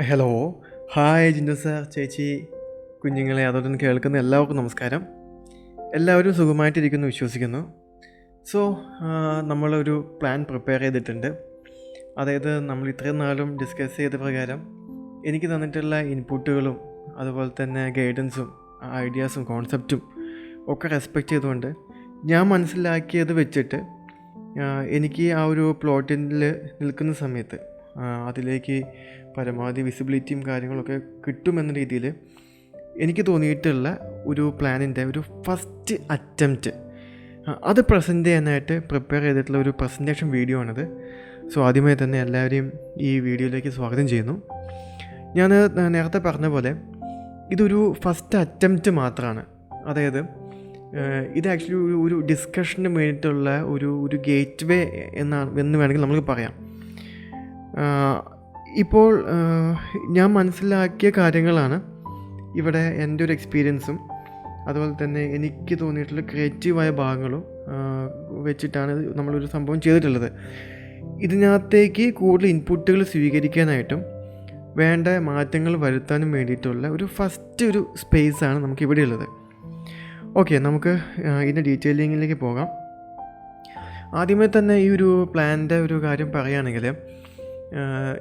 Hello hi ജിൻഡു sir, ചേച്ചി, കുഞ്ഞുങ്ങളെ, അതോടൊപ്പം കേൾക്കുന്ന എല്ലാവർക്കും നമസ്കാരം. എല്ലാവരും സുഖമായിട്ടിരിക്കുന്നു വിശ്വസിക്കുന്നു. സോ നമ്മളൊരു പ്ലാൻ പ്രിപ്പയർ ചെയ്തിട്ടുണ്ട്. അതായത് നമ്മൾ ഇത്രയും നാളും ഡിസ്കസ് ചെയ്ത പ്രകാരം എനിക്ക് തന്നിട്ടുള്ള ഇൻപുട്ടുകളും അതുപോലെ തന്നെ ഗൈഡൻസും ഐഡിയാസും കോൺസെപ്റ്റും ഒക്കെ റെസ്പെക്റ്റ് ചെയ്തുകൊണ്ട് ഞാൻ മനസ്സിലാക്കിയത് വെച്ചിട്ട് എനിക്ക് ആ ഒരു പ്ലോട്ടിൽ നിൽക്കുന്ന സമയത്ത് അതിലേക്ക് പരമാവധി വിസിബിലിറ്റിയും കാര്യങ്ങളൊക്കെ കിട്ടുമെന്ന രീതിയിൽ എനിക്ക് തോന്നിയിട്ടുള്ള ഒരു പ്ലാനിൻ്റെ ഒരു ഫസ്റ്റ് അറ്റംപ്റ്റ് അത് പ്രസൻറ്റ് ചെയ്യാനായിട്ട് പ്രിപ്പയർ ചെയ്തിട്ടുള്ള ഒരു പ്രസൻറ്റേഷൻ വീഡിയോ ആണിത്. സോ ആദ്യമായി തന്നെ എല്ലാവരെയും ഈ വീഡിയോയിലേക്ക് സ്വാഗതം ചെയ്യുന്നു. ഞാൻ നേരത്തെ പറഞ്ഞ പോലെ ഇതൊരു ഫസ്റ്റ് അറ്റംപ്റ്റ് മാത്രമാണ്. അതായത് ഇത് ആക്ച്വലി ഒരു ഡിസ്കഷന് വേണ്ടിയിട്ടുള്ള ഒരു ഗേറ്റ് വേ എന്ന് വേണമെങ്കിൽ നമുക്ക് പറയാം. ഇപ്പോൾ ഞാൻ മനസ്സിലാക്കിയ കാര്യങ്ങളാണ് ഇവിടെ എൻ്റെ ഒരു എക്സ്പീരിയൻസും അതുപോലെ തന്നെ എനിക്ക് തോന്നിയിട്ടുള്ള ക്രിയേറ്റീവായ ഭാഗങ്ങളും വെച്ചിട്ടാണ് നമ്മളൊരു സംഭവം ചെയ്തിട്ടുള്ളത്. ഇതിനകത്തേക്ക് കൂടുതൽ ഇൻപുട്ടുകൾ സ്വീകരിക്കാനായിട്ടും വേണ്ട മാറ്റങ്ങൾ വരുത്താനും വേണ്ടിയിട്ടുള്ള ഒരു ഫസ്റ്റ് ഒരു സ്പേസാണ് നമുക്കിവിടെ ഉള്ളത്. ഓക്കെ, നമുക്ക് ഇതിൻ്റെ ഡീറ്റെയിലിങ്ങിലേക്ക് പോകാം. ആദ്യമേ തന്നെ ഈ ഒരു പ്ലാനിൻ്റെ ഒരു കാര്യം പറയുകയാണെങ്കിൽ,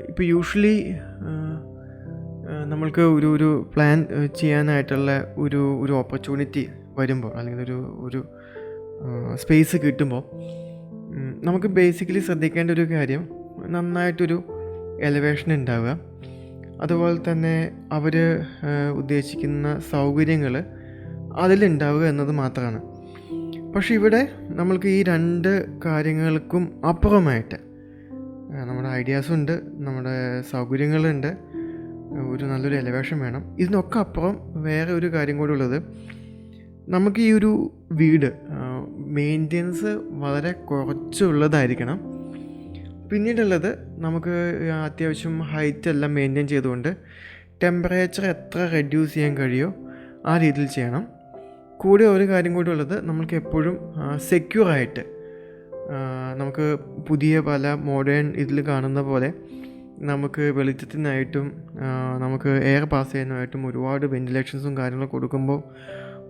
ഇപ്പോൾ യൂഷ്വലി നമ്മൾക്ക് ഒരു പ്ലാൻ ചെയ്യാനായിട്ടുള്ള ഒരു ഓപ്പർച്യൂണിറ്റി വരുമ്പോൾ അല്ലെങ്കിൽ ഒരു സ്പേസ് കിട്ടുമ്പോൾ നമുക്ക് ബേസിക്കലി ശ്രദ്ധിക്കേണ്ട ഒരു കാര്യം നന്നായിട്ടൊരു എലിവേഷൻ ഉണ്ടാവുക, അതുപോലെ തന്നെ അവർ ഉദ്ദേശിക്കുന്ന സൗകര്യങ്ങൾ അതിലുണ്ടാവുക എന്നത് മാത്രമാണ്. പക്ഷെ ഇവിടെ നമ്മൾക്ക് ഈ രണ്ട് കാര്യങ്ങൾക്കും അപ്പുറമായിട്ട് നമ്മുടെ ഐഡിയാസുണ്ട്, നമ്മുടെ സൗകര്യങ്ങളുണ്ട്, ഒരു നല്ലൊരു എലിവേഷൻ വേണം. ഇതിനൊക്കെ അപ്പുറം വേറെ ഒരു കാര്യം കൂടി ഉള്ളത്, നമുക്ക് ഈ ഒരു വീട് മെയിൻ്റെനൻസ് വളരെ കുറച്ചുള്ളതായിരിക്കണം. പിന്നീടുള്ളത്, നമുക്ക് അത്യാവശ്യം ഹൈറ്റ് എല്ലാം മെയിൻറ്റെയിൻ ചെയ്തുകൊണ്ട് ടെമ്പറേച്ചർ എത്ര റെഡ്യൂസ് ചെയ്യാൻ കഴിയുമോ ആ രീതിയിൽ ചെയ്യണം. കൂടെ ഒരു കാര്യം കൂടി ഉള്ളത്, നമുക്ക് എപ്പോഴും സെക്യൂറായിട്ട് നമുക്ക് പുതിയ പല മോഡേൺ ഇതിൽ കാണുന്ന പോലെ നമുക്ക് വെളിച്ചത്തിനായിട്ടും നമുക്ക് എയർ പാസ് ചെയ്യാനായിട്ടും ഒരുപാട് വെൻറ്റിലേഷൻസും കാര്യങ്ങളും കൊടുക്കുമ്പോൾ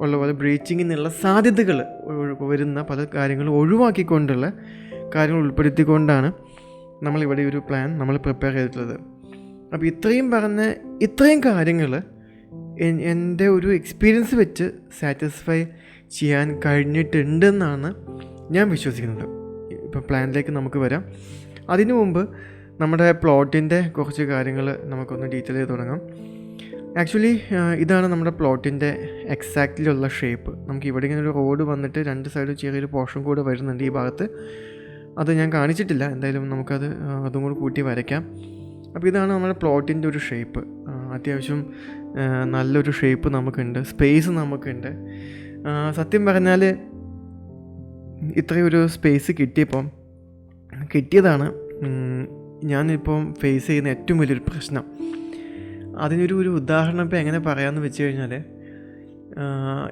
ഉള്ള പോലെ ബ്രീച്ചിങ്ങിനുള്ള സാധ്യതകൾ വരുന്ന പല കാര്യങ്ങളും ഒഴിവാക്കിക്കൊണ്ടുള്ള കാര്യങ്ങൾ ഉൾപ്പെടുത്തിക്കൊണ്ടാണ് നമ്മളിവിടെ ഒരു പ്ലാൻ നമ്മൾ പ്രിപ്പയർ ചെയ്തിട്ടുള്ളത്. അപ്പോൾ ഇത്രയും കാര്യങ്ങൾ എൻ്റെ ഒരു എക്സ്പീരിയൻസ് വെച്ച് സാറ്റിസ്ഫൈ ചെയ്യാൻ കഴിഞ്ഞിട്ടുണ്ടെന്നാണ് ഞാൻ വിശ്വസിക്കുന്നത്. ഇപ്പോൾ പ്ലാനിലേക്ക് നമുക്ക് വരാം. അതിനു മുമ്പ് നമ്മുടെ പ്ലോട്ടിൻ്റെ കുറച്ച് കാര്യങ്ങൾ നമുക്കൊന്ന് ഡീറ്റെയിൽ ചെയ്ത് തുടങ്ങാം. ആക്ച്വലി ഇതാണ് നമ്മുടെ പ്ലോട്ടിൻ്റെ എക്സാക്റ്റ്ലി ഉള്ള ഷേപ്പ്. നമുക്ക് ഇവിടെ ഇങ്ങനെ ഒരു റോഡ് വന്നിട്ട് രണ്ട് സൈഡ് ചെറിയൊരു പോർഷൻ കൂടെ വരുന്നുണ്ട് ഈ ഭാഗത്ത്. അത് ഞാൻ കാണിച്ചിട്ടില്ല, എന്തായാലും അതും കൂടി കൂട്ടി വരയ്ക്കാം. അപ്പോൾ ഇതാണ് നമ്മുടെ പ്ലോട്ടിൻ്റെ ഒരു ഷേപ്പ്. അത്യാവശ്യം നല്ലൊരു ഷേപ്പ് നമുക്കുണ്ട്, സ്പേസ് നമുക്കുണ്ട്. സത്യം പറഞ്ഞാൽ ഇത്രയൊരു സ്പേസ് കിട്ടിയതാണ് ഞാനിപ്പം ഫേസ് ചെയ്യുന്ന ഏറ്റവും വലിയൊരു പ്രശ്നം. അതിനൊരു ഉദാഹരണം ഇപ്പോൾ എങ്ങനെ പറയാമെന്ന് വെച്ച് കഴിഞ്ഞാൽ,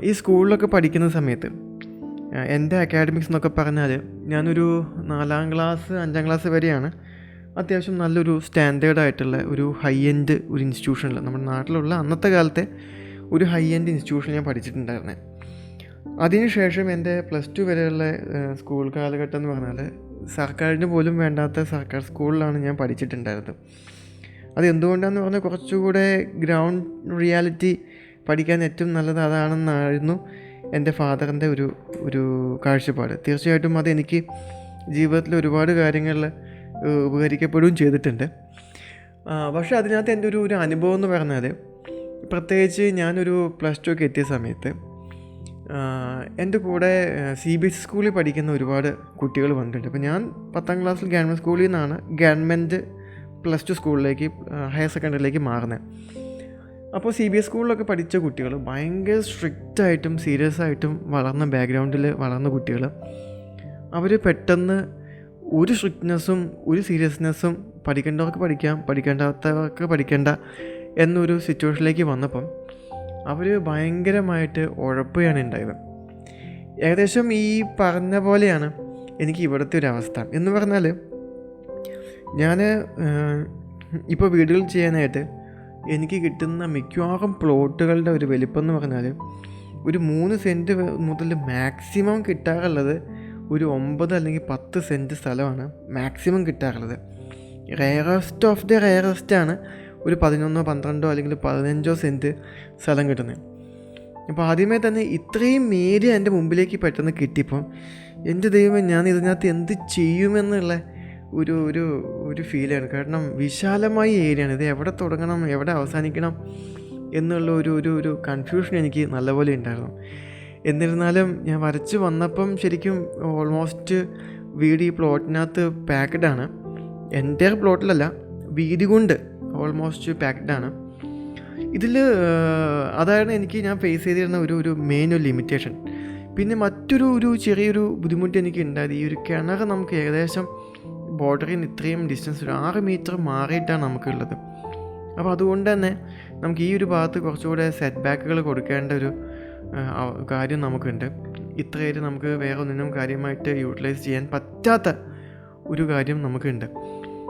ഈ സ്കൂളിലൊക്കെ പഠിക്കുന്ന സമയത്ത് എൻ്റെ അക്കാഡമിക്സ് എന്നൊക്കെ പറഞ്ഞാൽ ഞാനൊരു 4ാം ക്ലാസ് 5ാം ക്ലാസ് വരെയാണ് അത്യാവശ്യം നല്ലൊരു സ്റ്റാൻഡേർഡായിട്ടുള്ള ഒരു ഹൈ എൻഡ് ഒരു ഇൻസ്റ്റിറ്റ്യൂഷനിൽ, നമ്മുടെ നാട്ടിലുള്ള അന്നത്തെ കാലത്തെ ഒരു ഹൈ എൻഡ് ഇൻസ്റ്റിറ്റ്യൂഷൻ ഞാൻ പഠിച്ചിട്ടുണ്ടായിരുന്നത്. അതിനുശേഷം എൻ്റെ +2 വരെയുള്ള സ്കൂൾ കാലഘട്ടം എന്ന് പറഞ്ഞാൽ സർക്കാരിന് പോലും വേണ്ടാത്ത സർക്കാർ സ്കൂളിലാണ് ഞാൻ പഠിച്ചിട്ടുണ്ടായിരുന്നത്. അത് എന്തുകൊണ്ടാണെന്ന് പറഞ്ഞാൽ കുറച്ചുകൂടെ ഗ്രൗണ്ട് റിയാലിറ്റി പഠിക്കാൻ ഏറ്റവും നല്ലത് അതാണെന്നായിരുന്നു എൻ്റെ ഫാദറിൻ്റെ ഒരു കാഴ്ചപ്പാട്. തീർച്ചയായിട്ടും അതെനിക്ക് ജീവിതത്തിൽ ഒരുപാട് കാര്യങ്ങളിൽ ഉപകരിക്കപ്പെടുകയും ചെയ്തിട്ടുണ്ട്. പക്ഷേ അതിനകത്ത് എൻ്റെ ഒരു അനുഭവം എന്ന് പറഞ്ഞാൽ, പ്രത്യേകിച്ച് ഞാനൊരു +2 ഒക്കെ എത്തിയ സമയത്ത് എൻ്റെ കൂടെ CBSE സ്കൂളിൽ പഠിക്കുന്ന ഒരുപാട് കുട്ടികൾ വന്നിട്ടുണ്ട്. അപ്പോൾ ഞാൻ 10ാം ക്ലാസ്സിൽ ഗവൺമെൻറ് സ്കൂളിൽ നിന്നാണ് ഗവൺമെൻറ് +2 സ്കൂളിലേക്ക് ഹയർ സെക്കൻഡറിയിലേക്ക് മാറുന്നത്. അപ്പോൾ CBSE സ്കൂളിലൊക്കെ പഠിച്ച കുട്ടികൾ ഭയങ്കര സ്ട്രിക്റ്റായിട്ടും സീരിയസ് ആയിട്ടും വളർന്ന ബാക്ക്ഗ്രൗണ്ടിൽ വളർന്ന കുട്ടികൾ, അവർ പെട്ടെന്ന് ഒരു സ്ട്രിക്ട്നെസ്സും ഒരു സീരിയസ്നെസ്സും പഠിക്കേണ്ടവർക്ക് പഠിക്കാം, പഠിക്കേണ്ടാത്തവർക്ക് പഠിക്കേണ്ട എന്നൊരു സിറ്റുവേഷനിലേക്ക് വന്നപ്പം അവർ ഭയങ്കരമായിട്ട് ഉഴപ്പുകയാണ് ഉണ്ടായത്. ഏകദേശം ഈ പറഞ്ഞ പോലെയാണ് എനിക്ക് ഇവിടുത്തെ ഒരു അവസ്ഥ എന്ന് പറഞ്ഞാൽ, ഞാൻ ഇപ്പോൾ വീഡിയോകൾ ചെയ്യാനായിട്ട് എനിക്ക് കിട്ടുന്ന മിക്കവാറും പ്ലോട്ടുകളുടെ ഒരു വലിപ്പം എന്ന് പറഞ്ഞാൽ ഒരു 3 സെൻറ്റ് മുതൽ മാക്സിമം കിട്ടാറുള്ളത് ഒരു 9 അല്ലെങ്കിൽ 10 സെൻറ്റ് സ്ഥലമാണ് മാക്സിമം കിട്ടാറുള്ളത്. റെയറസ്റ്റ് ഓഫ് ദി റെയറസ്റ്റാണ് ഒരു 11, 12 അല്ലെങ്കിൽ 15 സെൻറ്റ് സ്ഥലം കിട്ടുന്നത്. അപ്പോൾ ആദ്യമേ തന്നെ ഇത്രയും ഏരിയ എൻ്റെ മുമ്പിലേക്ക് പെട്ടെന്ന് കിട്ടിയപ്പം എൻ്റെ ദൈവമേ, ഞാൻ ഇതിനകത്ത് എന്ത് ചെയ്യുമെന്നുള്ള ഒരു ഒരു ഒരു ഫീലാണ്. കാരണം വിശാലമായ ഏരിയയാണ് ഇത്, എവിടെ തുടങ്ങണം എവിടെ അവസാനിക്കണം എന്നുള്ള ഒരു ഒരു ഒരു കൺഫ്യൂഷൻ എനിക്ക് നല്ലപോലെ ഉണ്ടായിരുന്നു. എന്നിരുന്നാലും ഞാൻ വരച്ച് വന്നപ്പം ശരിക്കും ഓൾമോസ്റ്റ് വീട് ഈ പ്ലോട്ടിനകത്ത് പാക്ക്ഡാണ്. എൻ്റെ പ്ലോട്ടിലല്ല, വീതി കൊണ്ട് ഓൾമോസ്റ്റ് പാക്ക്ഡാണ്. ഇതിൽ അതാണ് ഞാൻ ഫേസ് ചെയ്തിരുന്ന ഒരു മെയിൻ ഒരു ലിമിറ്റേഷൻ. പിന്നെ മറ്റൊരു ചെറിയൊരു ബുദ്ധിമുട്ട് എനിക്ക് ഉണ്ടായത്, ഈ ഒരു കിണർ നമുക്ക് ഏകദേശം ബോർഡറിൽ നിന്ന് ഇത്രയും ഡിസ്റ്റൻസ് ഒരു 6 മീറ്റർ മാറിയിട്ടാണ് നമുക്കുള്ളത്. അപ്പോൾ അതുകൊണ്ട് തന്നെ നമുക്ക് ഈ ഒരു ഭാഗത്ത് കുറച്ചുകൂടെ സെറ്റ് ബാക്കുകൾ കൊടുക്കേണ്ട ഒരു കാര്യം നമുക്കുണ്ട്. ഇത്രയായിട്ട് നമുക്ക് വേറെ ഒന്നിനും കാര്യമായിട്ട് യൂട്ടിലൈസ് ചെയ്യാൻ പറ്റാത്ത ഒരു കാര്യം നമുക്കുണ്ട്.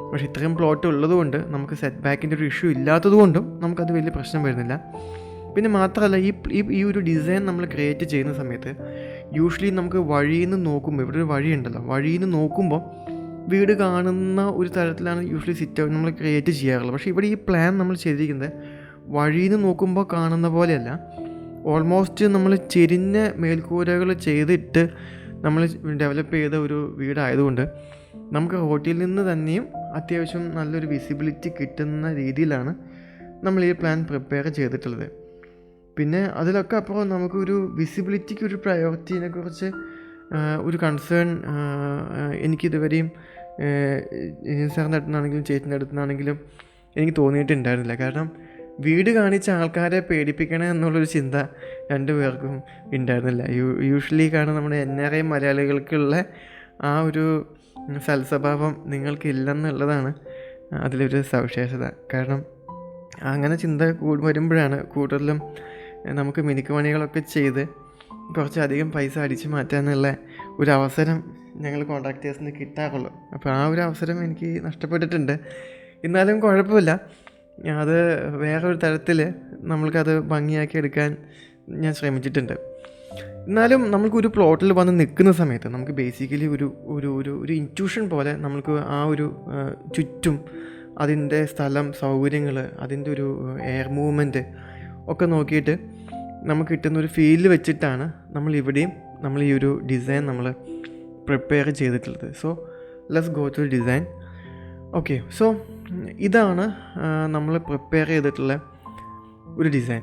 പക്ഷേ ഇത്രയും പ്ലോട്ട് ഉള്ളതുകൊണ്ട് നമുക്ക് സെറ്റ് ബാക്കിൻ്റെ ഒരു ഇഷ്യൂ ഇല്ലാത്തതുകൊണ്ടും നമുക്കത് വലിയ പ്രശ്നം വരുന്നില്ല. പിന്നെ മാത്രമല്ല ഈ ഒരു ഡിസൈൻ നമ്മൾ ക്രിയേറ്റ് ചെയ്യുന്ന സമയത്ത് യൂഷ്വലി നമുക്ക് വഴിയിൽ നിന്ന് നോക്കുമ്പോൾ, ഇവിടെ ഒരു വഴിയുണ്ടല്ലോ, വഴിയിൽ നിന്ന് നോക്കുമ്പോൾ വീട് കാണുന്ന ഒരു തരത്തിലാണ് യൂഷ്വലി സിറ്റ് ഔട്ട് നമ്മൾ ക്രിയേറ്റ് ചെയ്യാറുള്ളത്. പക്ഷേ ഇവിടെ ഈ പ്ലാൻ നമ്മൾ ചെയ്തിരിക്കുന്നത് വഴിയിൽ നിന്ന് നോക്കുമ്പോൾ കാണുന്ന പോലെയല്ല. ഓൾമോസ്റ്റ് നമ്മൾ ചെരിഞ്ഞ മേൽക്കൂരകൾ ചെയ്തിട്ട് നമ്മൾ ഡെവലപ്പ് ചെയ്ത ഒരു വീടായതുകൊണ്ട് നമുക്ക് റോട്ടിൽ നിന്ന് തന്നെയും അത്യാവശ്യം നല്ലൊരു വിസിബിലിറ്റി കിട്ടുന്ന രീതിയിലാണ് നമ്മൾ ഈ പ്ലാൻ പ്രിപ്പയർ ചെയ്തിട്ടുള്ളത്. പിന്നെ അതിലൊക്കെ അപ്പുറം നമുക്കൊരു വിസിബിലിറ്റിക്ക് ഒരു പ്രയോറിറ്റിനെ കുറിച്ച് ഒരു കൺസേൺ എനിക്കിതുവരെയും സാറിൻ്റെ അടുത്തുനിന്നാണെങ്കിലും ചേച്ചിൻ്റെ അടുത്തുനിന്നാണെങ്കിലും എനിക്ക് തോന്നിയിട്ടുണ്ടായിരുന്നില്ല. കാരണം വീട് കാണിച്ച ആൾക്കാരെ പേടിപ്പിക്കണേ എന്നുള്ളൊരു ചിന്ത 2 പേർക്കും ഉണ്ടായിരുന്നില്ല. യൂഷ്വലി കാണുന്ന നമ്മുടെ NRI മലയാളികൾക്കുള്ള ആ ഒരു സൽസ്വഭാവം നിങ്ങൾക്കില്ലെന്നുള്ളതാണ് അതിലൊരു സവിശേഷത. കാരണം അങ്ങനെ ചിന്ത വരുമ്പോഴാണ് കൂടുതലും നമുക്ക് മിനുക്ക് പണികളൊക്കെ ചെയ്ത് കുറച്ചധികം പൈസ അടിച്ചു മാറ്റാനുള്ള ഒരു അവസരം ഞങ്ങൾ കോൺട്രാക്ടേഴ്സിന് കിട്ടാറുള്ളൂ. അപ്പോൾ ആ ഒരു അവസരം എനിക്ക് നഷ്ടപ്പെട്ടിട്ടുണ്ട്. എന്നാലും കുഴപ്പമില്ല, അത് വേറൊരു തരത്തിൽ നമ്മൾക്കത് ഭംഗിയാക്കി എടുക്കാൻ ഞാൻ ശ്രമിച്ചിട്ടുണ്ട്. എന്നാലും നമുക്കൊരു പ്ലോട്ടിൽ വന്ന് നിൽക്കുന്ന സമയത്ത് നമുക്ക് ബേസിക്കലി ഒരു ഒരു ഒരു ഒരു ഇൻറ്റ്യൂഷൻ പോലെ നമുക്ക് ആ ഒരു ചുറ്റും അതിൻ്റെ സ്ഥലം, സൗകര്യങ്ങൾ, അതിൻ്റെ ഒരു എയർ മൂവ്മെൻറ്റ് ഒക്കെ നോക്കിയിട്ട് നമുക്ക് കിട്ടുന്നൊരു ഫീൽ വെച്ചിട്ടാണ് നമ്മൾ ഈ ഒരു ഡിസൈൻ നമ്മൾ പ്രിപ്പയർ ചെയ്തിട്ടുള്ളത്. So let's go to design. Okay, so ഇതാണ് നമ്മൾ പ്രിപ്പയർ ചെയ്തിട്ടുള്ള ഒരു ഡിസൈൻ.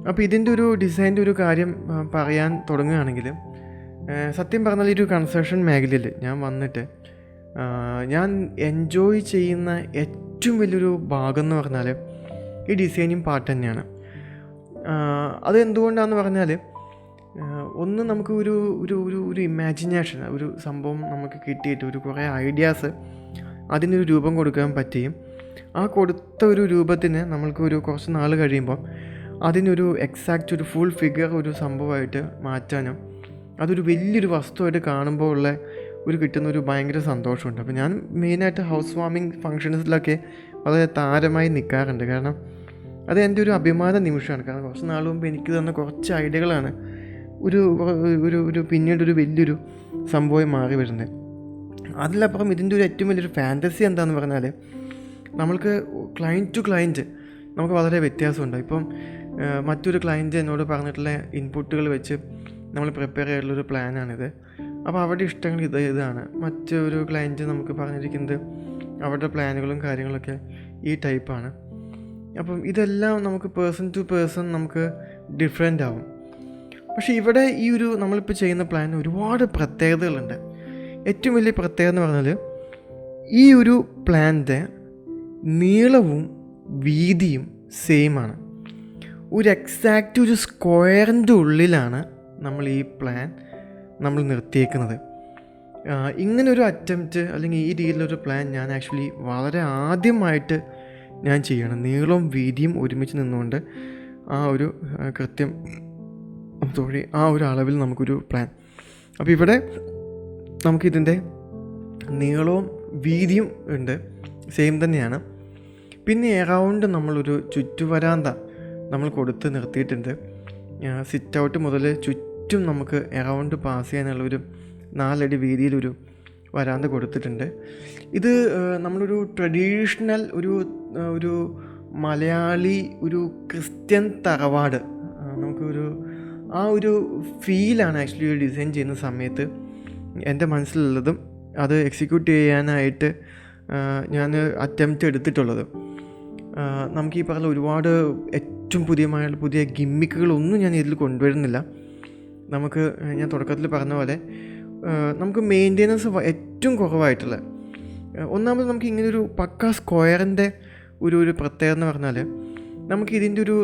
അപ്പോൾ ഇതിൻ്റെ ഒരു ഡിസൈൻ്റെ ഒരു കാര്യം പറയാൻ തുടങ്ങുകയാണെങ്കിൽ, സത്യം പറഞ്ഞാൽ ഈ ഒരു കൺസ്ട്രക്ഷൻ മേഖലയിൽ ഞാൻ വന്നിട്ട് ഞാൻ എൻജോയ് ചെയ്യുന്ന ഏറ്റവും വലിയൊരു ഭാഗം എന്ന് പറഞ്ഞാൽ ഈ ഡിസൈനിങ് പാർട്ട് തന്നെയാണ്. അതെന്തുകൊണ്ടാണെന്ന് പറഞ്ഞാൽ, ഒന്ന് നമുക്ക് ഒരു ഒരു ഒരു ഒരു ഇമാജിനേഷൻ, ഒരു സംഭവം നമുക്ക് കിട്ടിയിട്ട് ഒരു കുറേ ഐഡിയാസ് അതിനൊരു രൂപം കൊടുക്കാൻ പറ്റുകയും ആ കൊടുത്ത ഒരു രൂപത്തിന് നമ്മൾക്ക് ഒരു കുറച്ച് നാൾ കഴിയുമ്പോൾ അതിനൊരു എക്സാക്റ്റ് ഒരു ഫുൾ ഫിഗർ ഒരു സംഭവമായിട്ട് മാറ്റാനും അതൊരു വലിയൊരു വസ്തുവായിട്ട് കാണുമ്പോൾ ഉള്ള ഒരു കിട്ടുന്ന ഒരു ഭയങ്കര സന്തോഷമുണ്ട്. അപ്പോൾ ഞാൻ മെയിനായിട്ട് ഹൗസ് വാമിങ് ഫങ്ഷൻസിലൊക്കെ വളരെ താരമായി നിൽക്കാറുണ്ട്. കാരണം അത് എൻ്റെ ഒരു അഭിമാന നിമിഷമാണ്. കാരണം കുറച്ച് നാൾ മുമ്പ് എനിക്ക് തന്ന കുറച്ച് ഐഡിയകളാണ് ഒരു ഒരു ഒരു പിന്നീടൊരു വലിയൊരു സംഭവം മാറി വരുന്നത്. അതിലപ്പുറം ഇതിൻ്റെ ഒരു ഏറ്റവും വലിയൊരു ഫാൻറ്റസി എന്താണെന്ന് പറഞ്ഞാൽ, നമ്മൾക്ക് ക്ലയൻറ്റ് ടു ക്ലയൻറ്റ് നമുക്ക് വളരെ വ്യത്യാസമുണ്ട്. ഇപ്പം മറ്റൊരു ക്ലയൻറ്റ് എന്നോട് പറഞ്ഞിട്ടുള്ള ഇൻപുട്ടുകൾ വെച്ച് നമ്മൾ പ്രിപ്പയർ ചെയ്തിട്ടുള്ളൊരു പ്ലാനാണിത്. അപ്പോൾ അവരുടെ ഇഷ്ടങ്ങൾ ഇതാണ്. മറ്റൊരു ക്ലയൻറ്റ് നമുക്ക് പറഞ്ഞിരിക്കുന്നത് അവരുടെ പ്ലാനുകളും കാര്യങ്ങളൊക്കെ ഈ ടൈപ്പാണ്. അപ്പം ഇതെല്ലാം നമുക്ക് പേഴ്സൺ ടു പേഴ്സൺ നമുക്ക് ഡിഫറെൻ്റ് ആവും. പക്ഷേ ഇവിടെ ഈ ഒരു നമ്മളിപ്പോൾ ചെയ്യുന്ന പ്ലാൻ ഒരുപാട് പ്രത്യേകതകളുണ്ട്. ഏറ്റവും വലിയ പ്രത്യേകത എന്ന് പറഞ്ഞാൽ, ഈ ഒരു പ്ലാൻ്റെ നീളവും വീതിയും സെയിമാണ്. ഒരു എക്സാക്റ്റ് ഒരു സ്ക്വയറിൻ്റെ ഉള്ളിലാണ് നമ്മൾ ഈ പ്ലാൻ നമ്മൾ നിർത്തിയേക്കുന്നത്. ഇങ്ങനൊരു അറ്റംപ്റ്റ് അല്ലെങ്കിൽ ഈ രീതിയിലൊരു പ്ലാൻ ഞാൻ ആക്ച്വലി വളരെ ആദ്യമായിട്ട് ഞാൻ ചെയ്യണം. നീളവും വീതിയും ഒരുമിച്ച് നിന്നുകൊണ്ട് ആ ഒരു കൃത്യം ആ ഒരു അളവിൽ നമുക്കൊരു പ്ലാൻ. അപ്പോൾ ഇവിടെ നമുക്കിതിൻ്റെ നീളവും വീതിയും ഉണ്ട്, സെയിം തന്നെയാണ്. പിന്നെ എറൗണ്ട് നമ്മളൊരു ചുറ്റുവരാന്ത നമ്മൾ കൊടുത്ത് നിർത്തിയിട്ടുണ്ട്. സിറ്റ് ഔട്ട് മുതൽ ചുറ്റും നമുക്ക് എറൗണ്ട് പാസ് ചെയ്യാനുള്ളൊരു 4 അടി വീതിയിലൊരു വരാന്ത കൊടുത്തിട്ടുണ്ട്. ഇത് നമ്മളൊരു ട്രഡീഷണൽ ഒരു മലയാളി ഒരു ക്രിസ്ത്യൻ തറവാട് നമുക്കൊരു ആ ഒരു ഫീലാണ് ആക്ച്വലി ഡിസൈൻ ചെയ്യുന്ന സമയത്ത് എൻ്റെ മനസ്സിലുള്ളതും അത് എക്സിക്യൂട്ട് ചെയ്യാനായിട്ട് ഞാൻ അറ്റംപ്റ്റ് എടുത്തിട്ടുള്ളത്. നമുക്ക് ഈ പറഞ്ഞ ഒരുപാട് ഏറ്റവും പുതിയ ഗിമ്മിക്കുകളൊന്നും ഞാൻ ഇതിൽ കൊണ്ടുവരുന്നില്ല. നമുക്ക് ഞാൻ തുടക്കത്തിൽ പറഞ്ഞ പോലെ നമുക്ക് മെയിൻ്റെനൻസ് ഏറ്റവും കുറവായിട്ടുള്ള ഒന്നാമത് നമുക്ക് ഇങ്ങനൊരു പക്ക സ്ക്വയറിൻ്റെ ഒരു പ്രത്യേകത എന്ന് പറഞ്ഞാൽ നമുക്ക് ഇതിൻ്റെ ഒരു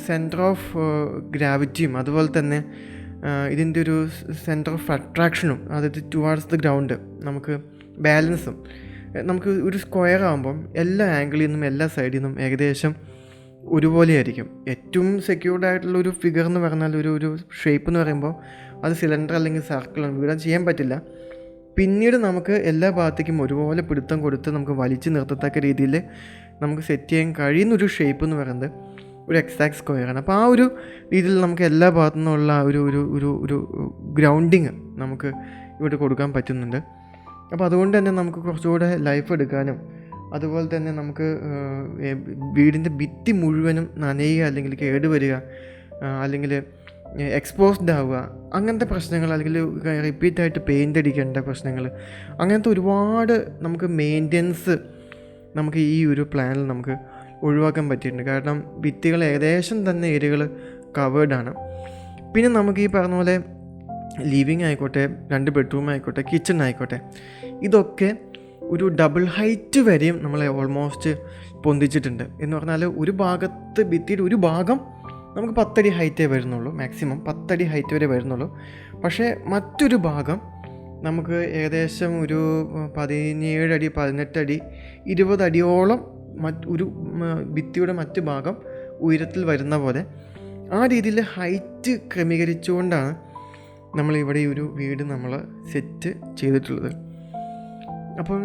സെൻറ്റർ ഓഫ് ഗ്രാവിറ്റിയും അതുപോലെ തന്നെ ഇതിൻ്റെ ഒരു സെൻറ്റർ ഓഫ് അട്രാക്ഷനും അതായത് ടുവാർഡ്സ് ദ ഗ്രൗണ്ട് നമുക്ക് ബാലൻസും നമുക്ക് ഒരു സ്ക്വയർ ആകുമ്പം എല്ലാ ആംഗിളിൽ നിന്നും എല്ലാ സൈഡിൽ നിന്നും ഏകദേശം ഒരുപോലെ ആയിരിക്കും. ഏറ്റവും സെക്യൂർഡ് ആയിട്ടുള്ള ഒരു ഫിഗർ എന്ന് പറഞ്ഞാൽ ഒരു ഷേപ്പ് എന്ന് പറയുമ്പോൾ അത് സിലിണ്ടർ അല്ലെങ്കിൽ സർക്കിളാണ്, വീടാൻ ചെയ്യാൻ പറ്റില്ല. പിന്നീട് നമുക്ക് എല്ലാ ഭാഗത്തേക്കും ഒരുപോലെ പിടുത്തം കൊടുത്ത് നമുക്ക് വലിച്ചു നിർത്തത്തക്ക രീതിയിൽ നമുക്ക് സെറ്റ് ചെയ്യാൻ കഴിയുന്നൊരു ഷേപ്പ് എന്ന് പറയുന്നത് ഒരു എക്സാക്ട് സ്ക്വയറാണ്. അപ്പോൾ ആ ഒരു രീതിയിൽ നമുക്ക് എല്ലാ ഭാഗത്തു നിന്നുള്ള ഒരു ഗ്രൗണ്ടിങ് നമുക്ക് ഇവിടെ കൊടുക്കാൻ പറ്റുന്നുണ്ട്. അപ്പോൾ അതുകൊണ്ട് തന്നെ നമുക്ക് കുറച്ചുകൂടെ ലൈഫ് എടുക്കാനും അതുപോലെ തന്നെ നമുക്ക് വീടിൻ്റെ ഭിത്തി മുഴുവനും നനയുക അല്ലെങ്കിൽ കേടുവരിക അല്ലെങ്കിൽ എക്സ്പോസ്ഡ് ആവുക അങ്ങനത്തെ പ്രശ്നങ്ങൾ അല്ലെങ്കിൽ റിപ്പീറ്റായിട്ട് പെയിൻ്റ് അടിക്കേണ്ട പ്രശ്നങ്ങൾ അങ്ങനത്തെ ഒരുപാട് നമുക്ക് മെയിൻ്റെനൻസ് നമുക്ക് ഈ ഒരു പ്ലാനിൽ നമുക്ക് ഒഴിവാക്കാൻ പറ്റിയിട്ടുണ്ട്. കാരണം ഭിത്തികൾ ഏകദേശം തന്നെ ഏരിയകൾ കവേർഡാണ്. പിന്നെ നമുക്ക് ഈ പറഞ്ഞ പോലെ ലിവിങ് ആയിക്കോട്ടെ, 2 ബെഡ്റൂം ആയിക്കോട്ടെ, കിച്ചൺ ആയിക്കോട്ടെ, ഇതൊക്കെ ഒരു ഡബിൾ ഹൈറ്റ് വരെയും നമ്മളെ ഓൾമോസ്റ്റ് പൊന്തിച്ചിട്ടുണ്ട്. എന്ന് പറഞ്ഞാൽ ഒരു ഭാഗത്ത് ഭിത്തിയുടെ ഒരു ഭാഗം നമുക്ക് 10 അടി ഹൈറ്റേ വരുന്നുള്ളൂ, മാക്സിമം 10 അടി ഹൈറ്റ് വരെ വരുന്നുള്ളൂ. പക്ഷേ മറ്റൊരു ഭാഗം നമുക്ക് ഏകദേശം ഒരു 17 അടി 18 അടി 20 അടിയോളം ഒരു ഭിത്തിയുടെ മറ്റു ഭാഗം ഉയരത്തിൽ വരുന്ന പോലെ ആ രീതിയിൽ ഹൈറ്റ് ക്രമീകരിച്ചുകൊണ്ടാണ് നമ്മളിവിടെ ഒരു വീട് നമ്മൾ സെറ്റ് ചെയ്തിട്ടുള്ളത്. അപ്പം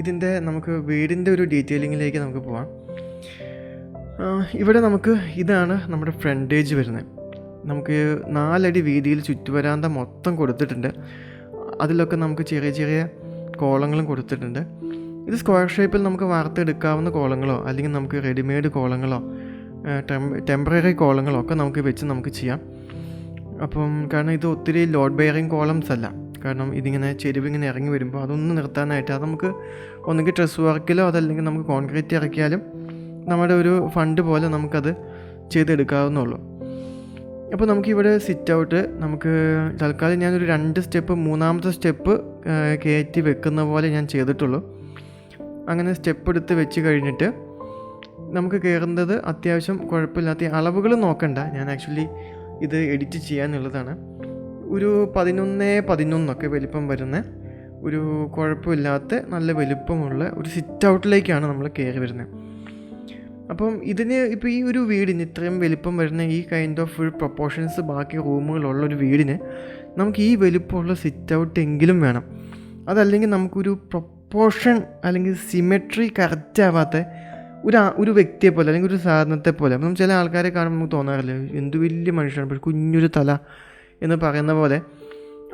ഇതിൻ്റെ നമുക്ക് വീടിൻ്റെ ഒരു ഡീറ്റെയിലിങ്ങിലേക്ക് നമുക്ക് പോവാം. ഇവിടെ നമുക്ക് ഇതാണ് നമ്മുടെ ഫ്രണ്ടേജ് വരുന്നത്. നമുക്ക് 4 അടി വീതിയിൽ ചുറ്റുവരാന്ത മൊത്തം കൊടുത്തിട്ടുണ്ട്. അതിലൊക്കെ നമുക്ക് ചെറിയ കോളങ്ങളും കൊടുത്തിട്ടുണ്ട്. ഇത് സ്ക്വയർ ഷേപ്പിൽ നമുക്ക് വാർത്തെടുക്കാവുന്ന കോളങ്ങളോ അല്ലെങ്കിൽ നമുക്ക് റെഡിമെയ്ഡ് കോളങ്ങളോ ടെമ്പററി കോളങ്ങളോ ഒക്കെ നമുക്ക് വെച്ച് നമുക്ക് ചെയ്യാം. അപ്പം കാരണം ഇത് ഒത്തിരി ലോഡ് ബെയറിങ് കോളംസ് അല്ല. കാരണം ഇതിങ്ങനെ ചെരുവിങ്ങനെ ഇറങ്ങി വരുമ്പോൾ അതൊന്ന് നിർത്താനായിട്ട് അത് നമുക്ക് ഒന്നുകിൽ ഡ്രസ് വർക്കിലോ അതല്ലെങ്കിൽ നമുക്ക് കോൺക്രീറ്റ് ഇറക്കിയാലും നമ്മുടെ ഒരു ഫണ്ട് പോലെ നമുക്കത് ചെയ്തെടുക്കാവുന്നുള്ളൂ. അപ്പോൾ നമുക്കിവിടെ സിറ്റ് ഔട്ട് നമുക്ക് തൽക്കാലം ഞാനൊരു 2 സ്റ്റെപ്പ് 3-ാമത്തെ സ്റ്റെപ്പ് കയറ്റി വെക്കുന്ന പോലെ ഞാൻ ചെയ്തിട്ടുള്ളൂ. അങ്ങനെ സ്റ്റെപ്പ് എടുത്ത് വെച്ച് കഴിഞ്ഞിട്ട് നമുക്ക് കയറുന്നത് അത്യാവശ്യം കുഴപ്പമില്ലാത്ത അളവുകൾ നോക്കണ്ട. ഞാൻ ആക്ച്വലി ഇത് എഡിറ്റ് ചെയ്യാനുള്ളതാണ്. ഒരു 11-11 വലിപ്പം വരുന്ന ഒരു കുഴപ്പമില്ലാത്ത നല്ല വലിപ്പമുള്ള ഒരു സിറ്റ് ഔട്ടിലേക്കാണ് നമ്മൾ കയറി വരുന്നത്. അപ്പം ഇതിന് ഇപ്പോൾ ഈ ഒരു വീടിന് ഇത്രയും വലിപ്പം വരുന്ന ഈ കൈൻഡ് ഓഫ് ഒരു പ്രൊപ്പോർഷൻസ് ബാക്കി റൂമുകളുള്ളൊരു വീടിന് നമുക്ക് ഈ വലിപ്പമുള്ള സിറ്റ് ഔട്ട് എങ്കിലും വേണം. അതല്ലെങ്കിൽ നമുക്കൊരു പ്രൊപ്പോർഷൻ അല്ലെങ്കിൽ സിമെട്രി കറക്റ്റ് ആവാത്ത ഒരു വ്യക്തിയെ പോലെ അല്ലെങ്കിൽ ഒരു സാധനത്തെ പോലെ അപ്പം ചില ആൾക്കാരെ കാണുമ്പോൾ നമുക്ക് തോന്നാറില്ല എന്ത് വലിയ മനുഷ്യനാണ്, പക്ഷേ കുഞ്ഞൊരു തല എന്ന് പറയുന്ന പോലെ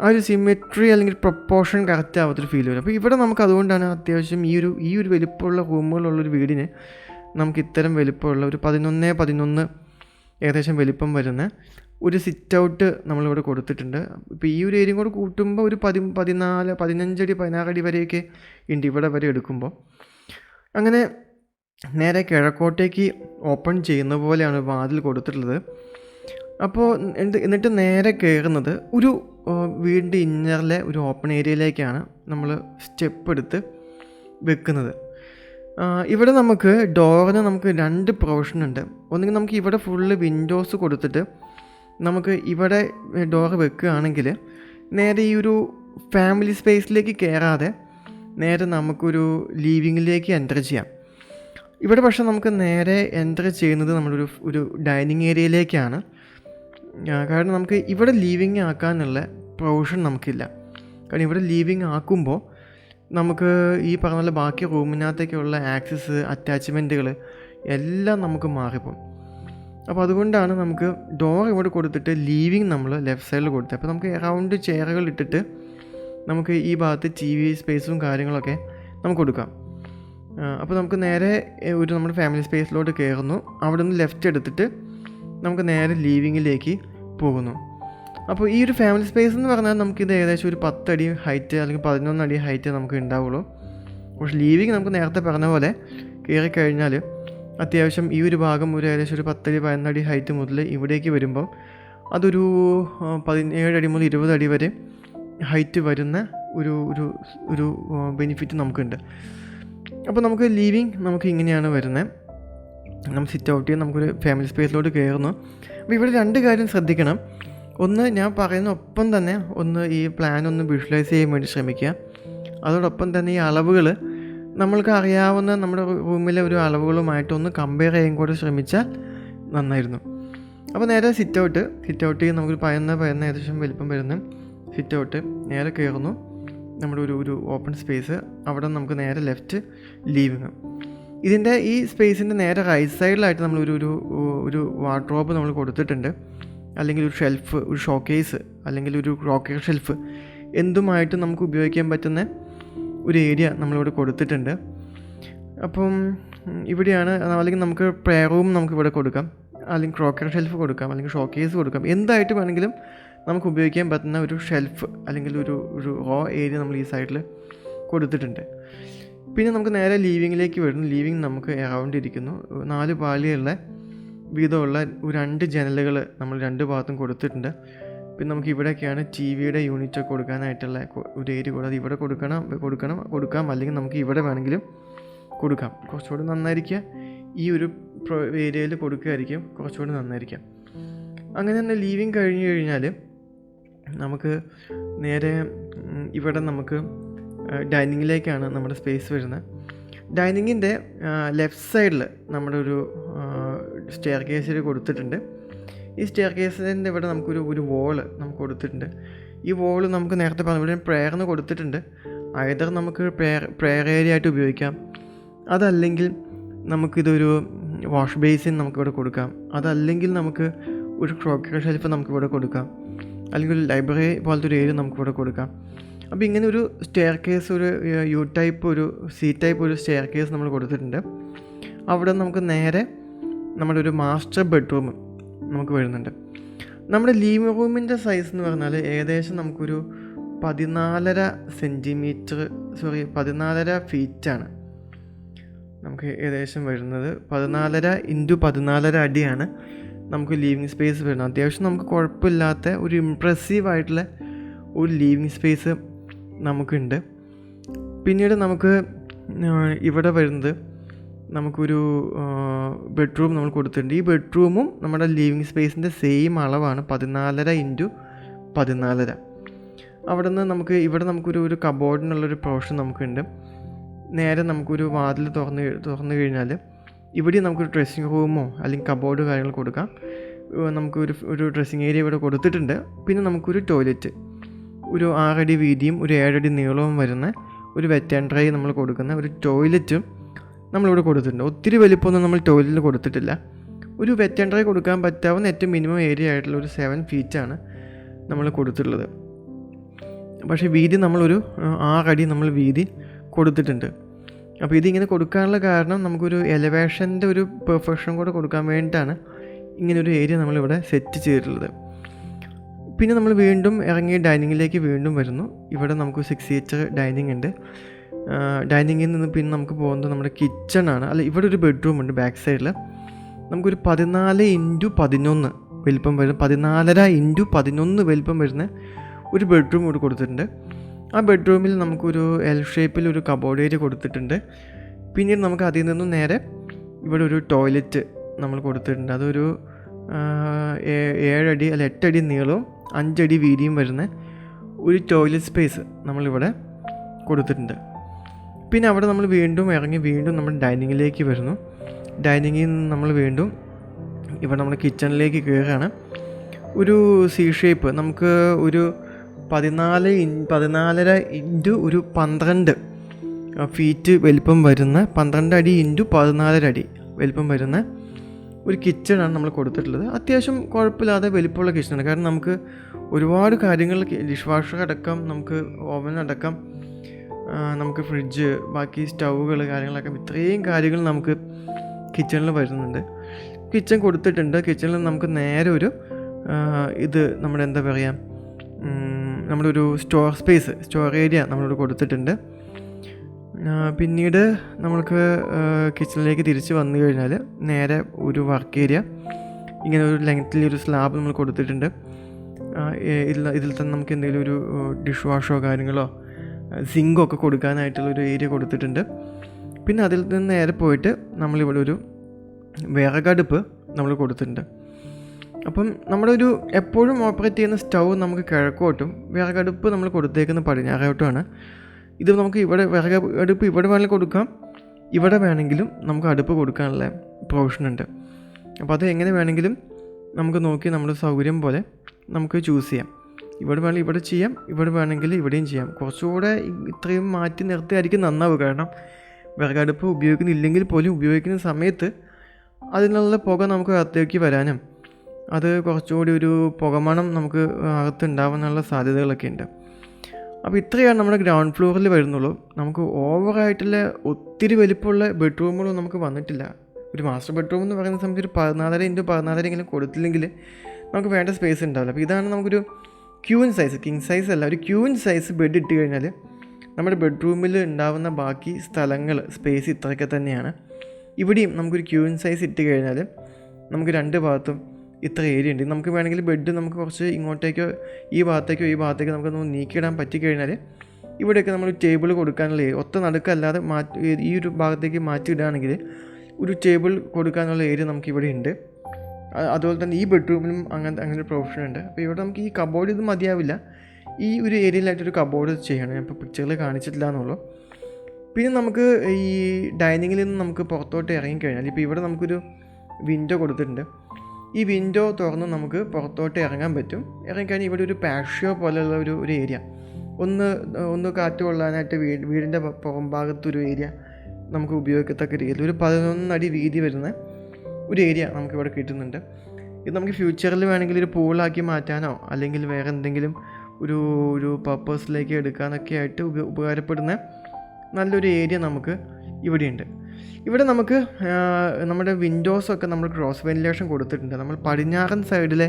ആ ഒരു സിമെട്രി അല്ലെങ്കിൽ പ്രൊപ്പോർഷൻ കറക്റ്റ് ആവാത്തൊരു ഫീൽ വരും. അപ്പോൾ ഇവിടെ നമുക്ക് അതുകൊണ്ടാണ് അത്യാവശ്യം ഈ ഒരു വലിപ്പമുള്ള റൂമുകളുള്ളൊരു വീടിന് നമുക്ക് ഇത്തരം വലിപ്പമുള്ള ഒരു 11-11 ഏകദേശം വലിപ്പം വരുന്ന ഒരു സിറ്റ് ഔട്ട് നമ്മളിവിടെ കൊടുത്തിട്ടുണ്ട്. ഇപ്പോൾ ഈ ഒരു ഏരിയയും കൂടെ കൂട്ടുമ്പോൾ ഒരു 14, 15 അടി 16 അടി വരെയൊക്കെ ഉണ്ട് ഇവിടെ വരെ എടുക്കുമ്പോൾ. അങ്ങനെ നേരെ കിഴക്കോട്ടേക്ക് ഓപ്പൺ ചെയ്യുന്ന പോലെയാണ് വാതിൽ കൊടുത്തിട്ടുള്ളത്. അപ്പോൾ എന്നിട്ട് നേരെ കയറുന്നത് ഒരു വീടിൻ്റെ ഇന്നറിലെ ഒരു ഓപ്പൺ ഏരിയയിലേക്കാണ് നമ്മൾ സ്റ്റെപ്പ് എടുത്ത് വെക്കുന്നത്. ഇവിടെ നമുക്ക് ഡോറിന് നമുക്ക് 2 പ്രൊവിഷൻ ഉണ്ട്. ഒന്നുകിൽ നമുക്ക് ഇവിടെ ഫുള്ള് വിൻഡോസ് കൊടുത്തിട്ട് നമുക്ക് ഇവിടെ ഡോറ് വെക്കുകയാണെങ്കിൽ നേരെ ഈ ഒരു ഫാമിലി സ്പേസിലേക്ക് കയറാതെ നേരെ നമുക്കൊരു ലിവിങ്ങിലേക്ക് എൻ്റർ ചെയ്യാം. ഇവിടെ പക്ഷേ നമുക്ക് നേരെ എൻ്റർ ചെയ്യുന്നത് ഒരു ഡൈനിങ് ഏരിയയിലേക്കാണ്. കാരണം നമുക്ക് ഇവിടെ ലീവിങ് ആക്കാനുള്ള പ്രൊവിഷൻ നമുക്കില്ല. കാരണം ഇവിടെ ലീവിങ് ആക്കുമ്പോൾ നമുക്ക് ഈ പറഞ്ഞ പോലെ ബാക്കി റൂമിനകത്തേക്കുള്ള ആക്സസ് അറ്റാച്ച്മെൻറ്റുകൾ എല്ലാം നമുക്ക് മാറിപ്പോകും. അപ്പോൾ അതുകൊണ്ടാണ് നമുക്ക് ഡോർ ഇവിടെ കൊടുത്തിട്ട് ലീവിങ് നമ്മൾ ലെഫ്റ്റ് സൈഡിൽ കൊടുത്തത്. അപ്പോൾ നമുക്ക് അറൗണ്ട് ചെയറുകൾ ഇട്ടിട്ട് നമുക്ക് ഈ ഭാഗത്ത് ടി വി സ്പേസും കാര്യങ്ങളൊക്കെ നമുക്ക് കൊടുക്കാം. അപ്പോൾ നമുക്ക് നേരെ ഒരു നമ്മുടെ ഫാമിലി സ്പേസിലോട്ട് കയറുന്നു. അവിടെ നിന്ന് ലെഫ്റ്റ് എടുത്തിട്ട് നമുക്ക് നേരെ ലീവിങ്ങിലേക്ക് പോകുന്നു. അപ്പോൾ ഈ ഒരു ഫാമിലി സ്പേസ് എന്ന് പറഞ്ഞാൽ നമുക്കിത് ഏകദേശം ഒരു 10 അടി ഹൈറ്റ് അല്ലെങ്കിൽ 11 അടി ഹൈറ്റ് നമുക്ക് ഉണ്ടാവുള്ളൂ. പക്ഷേ ലീവിങ് നമുക്ക് നേരത്തെ പറഞ്ഞ പോലെ കയറിക്കഴിഞ്ഞാൽ അത്യാവശ്യം ഈ ഒരു ഭാഗം ഒരു ഏകദേശം ഒരു 10 അടി 11 അടി ഹൈറ്റ് മുതൽ ഇവിടേക്ക് വരുമ്പം അതൊരു 17 അടി മുതൽ 20 അടി വരെ ഹൈറ്റ് വരുന്ന ഒരു ഒരു ഒരു ബെനിഫിറ്റ് നമുക്കുണ്ട്. അപ്പോൾ നമുക്ക് ലീവിങ് നമുക്ക് ഇങ്ങനെയാണ് വരുന്നത്. നമ്മൾ സിറ്റ് ഔട്ട് ചെയ്ത് നമുക്കൊരു ഫാമിലി സ്പേസിലോട്ട് കയറുന്നു. അപ്പോൾ ഇവിടെ 2 കാര്യം ശ്രദ്ധിക്കണം. ഒന്ന്, ഞാൻ പറയുന്ന ഒപ്പം തന്നെ ഒന്ന് ഈ പ്ലാൻ ഒന്ന് വിഷ്വലൈസ് ചെയ്യാൻ വേണ്ടി ശ്രമിക്കുക. അതോടൊപ്പം തന്നെ ഈ അളവുകൾ നമ്മൾക്ക് അറിയാവുന്ന നമ്മുടെ റൂമിലെ ഒരു അളവുകളുമായിട്ടൊന്ന് കമ്പയർ ചെയ്യാൻ കൂടെ ശ്രമിച്ചാൽ നന്നായിരുന്നു. അപ്പോൾ നേരെ സിറ്റ് ഔട്ട് ചെയ്ത് നമുക്കൊരു 11 ഏകദേശം വലിപ്പം വരുന്ന സിറ്റ് ഔട്ട് നേരെ കയറുന്നു. നമ്മുടെ ഒരു ഓപ്പൺ സ്പേസ്, അവിടെ നമുക്ക് നേരെ ലെഫ്റ്റ് ലീവിങ്. ഇതിൻ്റെ ഈ സ്പേസിൻ്റെ നേരെ റൈറ്റ് സൈഡിലായിട്ട് നമ്മൾ ഒരു വാർഡ്രോബ് നമ്മൾ കൊടുത്തിട്ടുണ്ട്, അല്ലെങ്കിൽ ഒരു ഷെൽഫ്, ഒരു ഷോക്കേസ്, അല്ലെങ്കിൽ ഒരു റോക്കർ ഷെൽഫ്, എന്തുമായിട്ട് നമുക്ക് ഉപയോഗിക്കാൻ പറ്റുന്ന ഒരു ഏരിയ നമ്മളിവിടെ കൊടുത്തിട്ടുണ്ട്. അപ്പം ഇവിടെയാണ്, അല്ലെങ്കിൽ നമുക്ക് പ്രേ റൂം നമുക്കിവിടെ കൊടുക്കാം, അല്ലെങ്കിൽ ക്രോക്കർ ഷെൽഫ് കൊടുക്കാം, അല്ലെങ്കിൽ ഷോക്കേസ് കൊടുക്കാം. എന്തായിട്ട് വേണമെങ്കിലും നമുക്ക് ഉപയോഗിക്കാൻ പറ്റുന്ന ഒരു ഷെൽഫ് അല്ലെങ്കിൽ ഒരു റോ ഏരിയ നമ്മൾ ഈ സൈഡിൽ കൊടുത്തിട്ടുണ്ട്. പിന്നെ നമുക്ക് നേരെ ലീവിങ്ങിലേക്ക് വരുന്നു. ലീവിങ് നമുക്ക് അറൗണ്ട് ഇരിക്കുന്നു. 4 പാളിയുള്ള വീതമുള്ള 2 ജനലുകൾ നമ്മൾ 2 ഭാഗത്തും കൊടുത്തിട്ടുണ്ട്. പിന്നെ നമുക്ക് ഇവിടെയൊക്കെയാണ് ടി വിയുടെ യൂണിറ്റൊക്കെ കൊടുക്കാനായിട്ടുള്ള ഒരു ഏരിയ കൂടാതെ ഇവിടെ കൊടുക്കാം, അല്ലെങ്കിൽ നമുക്ക് ഇവിടെ വേണമെങ്കിലും കൊടുക്കാം. കുറച്ചുകൂടി നന്നായിരിക്കുക ഈ ഒരു ഏരിയയിൽ കൊടുക്കുകയായിരിക്കും കുറച്ചുകൂടി നന്നായിരിക്കാം. അങ്ങനെ തന്നെ ലീവിങ് കഴിഞ്ഞ് കഴിഞ്ഞാൽ നമുക്ക് നേരെ ഇവിടെ നമുക്ക് ഡൈനിങ്ങിലേക്കാണ് നമ്മുടെ സ്പേസ് വരുന്നത്. ഡൈനിങ്ങിൻ്റെ ലെഫ്റ്റ് സൈഡിൽ നമ്മുടെ ഒരു സ്റ്റെയർ കേസിൽ കൊടുത്തിട്ടുണ്ട്. ഈ സ്റ്റെയർ കേസിൻ്റെ ഇവിടെ നമുക്കൊരു വോള് നമുക്ക് കൊടുത്തിട്ടുണ്ട്. ഈ വോള് നമുക്ക് നേരത്തെ പറഞ്ഞു ഇവിടെ പ്രേയറിന് കൊടുത്തിട്ടുണ്ട്. ഐദർ നമുക്ക് പ്രേയർ ഏരിയ ആയിട്ട് ഉപയോഗിക്കാം, അതല്ലെങ്കിൽ നമുക്കിതൊരു വാഷ് ബേസിൻ നമുക്കിവിടെ കൊടുക്കാം, അതല്ലെങ്കിൽ നമുക്ക് ഒരു ക്രോക്കറി ഷെൽഫ് നമുക്കിവിടെ കൊടുക്കാം, അല്ലെങ്കിൽ ഒരു ലൈബ്രറി പോലത്തെ ഒരു ഏരിയ നമുക്കിവിടെ കൊടുക്കാം. അപ്പോൾ ഇങ്ങനെ ഒരു സ്റ്റെയർ കേസ്, ഒരു യു ടൈപ്പ്, ഒരു സി ടൈപ്പ് ഒരു സ്റ്റെയർ കേസ് നമ്മൾ കൊടുത്തിട്ടുണ്ട്. അവിടെ നമുക്ക് നേരെ നമ്മുടെ ഒരു മാസ്റ്റർ ബെഡ്റൂം നമുക്ക് വരുന്നുണ്ട്. നമ്മുടെ ലിവിംഗ് റൂമിൻ്റെ സൈസ് എന്ന് പറഞ്ഞാൽ ഏകദേശം നമുക്കൊരു 14 ഫീറ്റാണ് നമുക്ക് ഏകദേശം വരുന്നത്. 14 × 14 അടിയാണ് നമുക്ക് ലീവിങ് സ്പേസ് വരുന്നത്. അത്യാവശ്യം നമുക്ക് കുഴപ്പമില്ലാത്ത ഒരു ഇമ്പ്രസീവായിട്ടുള്ള ഒരു ലീവിങ് സ്പേസ് നമുക്കുണ്ട്. പിന്നീട് നമുക്ക് ഇവിടെ വരുന്നത് നമുക്കൊരു ബെഡ്റൂം നമ്മൾ കൊടുത്തിട്ടുണ്ട്. ഈ ബെഡ്റൂമും നമ്മുടെ ലിവിങ് സ്പേസിൻ്റെ സെയിം അളവാണ്, 14 × 14. അവിടെ നിന്ന് ഇവിടെ നമുക്കൊരു കബോർഡിനുള്ളൊരു പോർഷൻ നമുക്കുണ്ട്. നേരെ നമുക്കൊരു വാതിൽ തുറന്നു കഴിഞ്ഞാൽ ഇവിടെ നമുക്കൊരു ഡ്രസ്സിങ് റൂമോ അല്ലെങ്കിൽ കബോർഡ് കാര്യങ്ങൾ കൊടുക്കാം. നമുക്കൊരു ഡ്രസ്സിങ് ഏരിയ ഇവിടെ കൊടുത്തിട്ടുണ്ട്. പിന്നെ നമുക്കൊരു ടോയ്ലറ്റ്, ഒരു 6 അടി വീതിയും ഒരു 7 അടി നീളവും വരുന്ന ഒരു വെറ്റ് ആൻഡ് ഡ്രൈ നമ്മൾ കൊടുക്കുന്ന ഒരു ടോയ്ലറ്റും നമ്മളിവിടെ കൊടുത്തിട്ടുണ്ട്. ഒത്തിരി വലിപ്പമൊന്നും നമ്മൾ ടോയ്ലറ്റിൽ കൊടുത്തിട്ടില്ല. ഒരു വെറ്റ് ആൻഡ് ഡ്രൈ കൊടുക്കാൻ പറ്റാവുന്ന ഏറ്റവും മിനിമം ഏരിയ ആയിട്ടുള്ള ഒരു 7 ഫീറ്റാണ് നമ്മൾ കൊടുത്തിട്ടുള്ളത്. പക്ഷേ വീതി നമ്മളൊരു 6 അടി നമ്മൾ വീതി കൊടുത്തിട്ടുണ്ട്. അപ്പോൾ ഇതിങ്ങനെ കൊടുക്കാനുള്ള കാരണം നമുക്കൊരു എലവേഷൻ്റെ ഒരു പെർഫെക്ഷൻ കൂടെ കൊടുക്കാൻ വേണ്ടിയിട്ടാണ് ഇങ്ങനൊരു ഏരിയ നമ്മളിവിടെ സെറ്റ് ചെയ്തിട്ടുള്ളത്. പിന്നെ നമ്മൾ വീണ്ടും ഇറങ്ങി ഡൈനിങ്ങിലേക്ക് വീണ്ടും വരുന്നു. ഇവിടെ നമുക്ക് 6 സീറ്റർ ഡൈനിങ് ഉണ്ട്. ഡൈനിങ്ങിൽ നിന്ന് പിന്നെ നമുക്ക് പോകുന്നത് നമ്മുടെ കിച്ചണാണ്. ഇവിടെ ഒരു ബെഡ്റൂം ഉണ്ട് ബാക്ക് സൈഡിൽ. നമുക്കൊരു 14 × 11 വലിപ്പം വരുന്ന 14 × 11 വലിപ്പം വരുന്ന ഒരു ബെഡ്റൂം ഇവിടെ കൊടുത്തിട്ടുണ്ട്. ആ ബെഡ്റൂമിൽ നമുക്കൊരു എൽ ഷേപ്പിൽ ഒരു കബോർഡ് ഏരിയ കൊടുത്തിട്ടുണ്ട്. പിന്നീട് നമുക്ക് അതിൽ നിന്നും നേരെ ഇവിടെ ഒരു ടോയ്ലറ്റ് നമ്മൾ കൊടുത്തിട്ടുണ്ട്. അതൊരു 7 അടി അല്ല 8 അടി നീളവും 5 അടി വീതിയും വരുന്ന ഒരു ടോയ്ലറ്റ് സ്പേസ് നമ്മളിവിടെ കൊടുത്തിട്ടുണ്ട്. പിന്നെ അവിടെ നമ്മൾ വീണ്ടും ഇറങ്ങി വീണ്ടും നമ്മൾ ഡൈനിങ്ങിലേക്ക് വരുന്നു. ഡൈനിങ്ങിൽ നിന്ന് നമ്മൾ വീണ്ടും ഇവിടെ നമ്മുടെ കിച്ചണിലേക്ക് കയറുകയാണ്. ഒരു സി ഷേപ്പ് നമുക്ക് ഒരു 14 × ഒരു 12 ഫീറ്റ് വലിപ്പം വരുന്ന 12 അടി × 14 അടി വലിപ്പം വരുന്ന ഒരു കിച്ചണാണ് നമ്മൾ കൊടുത്തിട്ടുള്ളത്. അത്യാവശ്യം കുഴപ്പമില്ലാതെ വലിപ്പമുള്ള കിച്ചണാണ്. കാരണം നമുക്ക് ഒരുപാട് കാര്യങ്ങൾ ഡിഷ് വാഷർ അടക്കം, നമുക്ക് ഓവൻ അടക്കം, നമുക്ക് ഫ്രിഡ്ജ്, ബാക്കി സ്റ്റൗകൾ കാര്യങ്ങളൊക്കെ ഇത്രയും കാര്യങ്ങൾ നമുക്ക് കിച്ചണിൽ വരുന്നുണ്ട്. കിച്ചൺ കൊടുത്തിട്ടുണ്ട്. കിച്ചണിൽ നമുക്ക് നേരെ ഒരു ഇത് നമ്മുടെ എന്താ പറയുക, നമ്മുടെ ഒരു സ്റ്റോർ ഏരിയ നമ്മളിവിടെ കൊടുത്തിട്ടുണ്ട്. പിന്നീട് നമ്മൾക്ക് കിച്ചണിലേക്ക് തിരിച്ച് വന്നു കഴിഞ്ഞാൽ നേരെ ഒരു വർക്ക് ഏരിയ, ഇങ്ങനെ ഒരു ലെങ്ത്തിൽ ഒരു സ്ലാബ് നമ്മൾ കൊടുത്തിട്ടുണ്ട്. ഇതിൽ തന്നെ നമുക്ക് എന്തെങ്കിലും ഒരു ഡിഷ് വാഷോ കാര്യങ്ങളോ സിങ്കൊക്കെ കൊടുക്കാനായിട്ടുള്ളൊരു ഏരിയ കൊടുത്തിട്ടുണ്ട്. പിന്നെ അതിൽ നിന്ന് നേരെ പോയിട്ട് നമ്മളിവിടെ ഒരു വിറകടുപ്പ് നമ്മൾ കൊടുത്തിട്ടുണ്ട്. അപ്പം നമ്മുടെ ഒരു എപ്പോഴും ഓപ്പറേറ്റ് ചെയ്യുന്ന സ്റ്റൗ നമുക്ക് കിഴക്കോട്ടും വിറകടുപ്പ് നമ്മൾ കൊടുത്തേക്കുന്ന പടിഞ്ഞാറോട്ടുമാണ്. ഇത് നമുക്ക് ഇവിടെ വിറകടുപ്പ് ഇവിടെ വേണമെങ്കിൽ കൊടുക്കാം, ഇവിടെ വേണമെങ്കിലും നമുക്ക് അടുപ്പ് കൊടുക്കാനുള്ള പ്രൊവിഷൻ ഉണ്ട്. അപ്പോൾ അത് എങ്ങനെ വേണമെങ്കിലും നമുക്ക് നോക്കി നമ്മുടെ സൗകര്യം പോലെ നമുക്ക് ചൂസ് ചെയ്യാം. ഇവിടെ വേണമെങ്കിൽ ഇവിടെ ചെയ്യാം, ഇവിടെ വേണമെങ്കിൽ ഇവിടെയും ചെയ്യാം. കുറച്ചുകൂടെ ഇത്രയും മാറ്റി നിർത്തിയായിരിക്കും നന്നാവുക. കാരണം വിറകടുപ്പ് ഉപയോഗിക്കുന്നില്ലെങ്കിൽ പോലും ഉപയോഗിക്കുന്ന സമയത്ത് അതിനുള്ള പുക നമുക്ക് അകത്തേക്ക് വരാനും അത് കുറച്ചുകൂടി ഒരു പുകമണം നമുക്ക് അകത്തുണ്ടാവാനുള്ള സാധ്യതകളൊക്കെ ഉണ്ട്. അപ്പോൾ ഇത്രയാണ് നമ്മുടെ ഗ്രൗണ്ട് ഫ്ലോറിൽ വരുന്നുള്ളൂ. നമുക്ക് ഓവറായിട്ടുള്ള ഒത്തിരി വലിപ്പമുള്ള ബെഡ്റൂമുകളും നമുക്ക് വന്നിട്ടില്ല. ഒരു മാസ്റ്റർ ബെഡ്റൂം എന്ന് പറയുന്ന സമയത്ത് ഒരു 14x14 കൊടുത്തില്ലെങ്കിൽ നമുക്ക് വേണ്ട സ്പേസ് ഉണ്ടാവില്ല. അപ്പോൾ ഇതാണ് നമുക്കൊരു ക്യൂൻ സൈസ്, കിങ് സൈസ് അല്ല, ഒരു ക്യൂൻ സൈസ് ബെഡ് ഇട്ട് കഴിഞ്ഞാൽ നമ്മുടെ ബെഡ്റൂമിൽ ഉണ്ടാവുന്ന ബാക്കി സ്പേസ് ഇത്രയൊക്കെ തന്നെയാണ്. ഇവിടെയും നമുക്കൊരു ക്യൂൻ സൈസ് ഇട്ട് കഴിഞ്ഞാൽ നമുക്ക് രണ്ട് ഭാഗത്തും ഇത്ര ഏരിയ ഉണ്ട്. നമുക്ക് വേണമെങ്കിൽ ബെഡ് നമുക്ക് കുറച്ച് ഇങ്ങോട്ടേക്കോ ഈ ഭാഗത്തേക്കോ നമുക്കൊന്ന് നീക്കിയിടാൻ പറ്റിക്കഴിഞ്ഞാൽ ഇവിടെയൊക്കെ നമ്മൾ ടേബിൾ കൊടുക്കാനുള്ള ഒത്ത നടുക്കല്ലാതെ ഈ ഒരു ഭാഗത്തേക്ക് മാറ്റിയിടുകയാണെങ്കിൽ ഒരു ടേബിൾ കൊടുക്കാനുള്ള ഏരിയ നമുക്കിവിടെ ഉണ്ട്. അതുപോലെ തന്നെ ഈ ബെഡ്റൂമിലും അങ്ങനെ ഒരു പ്രൊവിഷൻ ഉണ്ട്. അപ്പോൾ ഇവിടെ നമുക്ക് ഈ കബോർഡ് ഇത് മതിയാവില്ല, ഈ ഒരു ഏരിയയിലായിട്ടൊരു കബോർഡ് ചെയ്യണം. ഞാൻ ഇപ്പോൾ പിക്ചറിൽ കാണിച്ചിട്ടില്ല എന്നുള്ളൂ. പിന്നെ നമുക്ക് ഈ ഡൈനിങ്ങിൽ നിന്ന് നമുക്ക് പുറത്തോട്ട് ഇറങ്ങിക്കഴിഞ്ഞാൽ ഇപ്പോൾ ഇവിടെ നമുക്കൊരു വിൻഡോ കൊടുത്തിട്ടുണ്ട്. ഈ വിൻഡോ തുറന്ന് നമുക്ക് പുറത്തോട്ട് ഇറങ്ങാൻ പറ്റും. ഇറങ്ങിക്കഴിഞ്ഞാൽ ഇവിടെ ഒരു പാഷ്യോ പോലെയുള്ള ഒരു ഏരിയ, ഒന്ന് കാറ്റ് കൊള്ളാനായിട്ട് വീടിൻ്റെ പുറം ഭാഗത്തൊരു ഏരിയ നമുക്ക് ഉപയോഗിക്കത്തക്ക രീതിയിൽ ഒരു 11 അടി വീതി വരുന്ന ഒരു ഏരിയ നമുക്കിവിടെ കിട്ടുന്നുണ്ട്. ഇത് നമുക്ക് ഫ്യൂച്ചറിൽ വേണമെങ്കിൽ ഒരു പൂളാക്കി മാറ്റാനോ അല്ലെങ്കിൽ വേറെ എന്തെങ്കിലും ഒരു പർപ്പസിലേക്ക് എടുക്കാനൊക്കെ ആയിട്ട് ഉപകാരപ്പെടുന്ന നല്ലൊരു ഏരിയ നമുക്ക് ഇവിടെയുണ്ട്. ഇവിടെ നമുക്ക് നമ്മുടെ വിൻഡോസൊക്കെ നമ്മൾ ക്രോസ് വെന്റിലേഷൻ കൊടുത്തിട്ടുണ്ട്. നമ്മൾ പടിഞ്ഞാറൻ സൈഡിലെ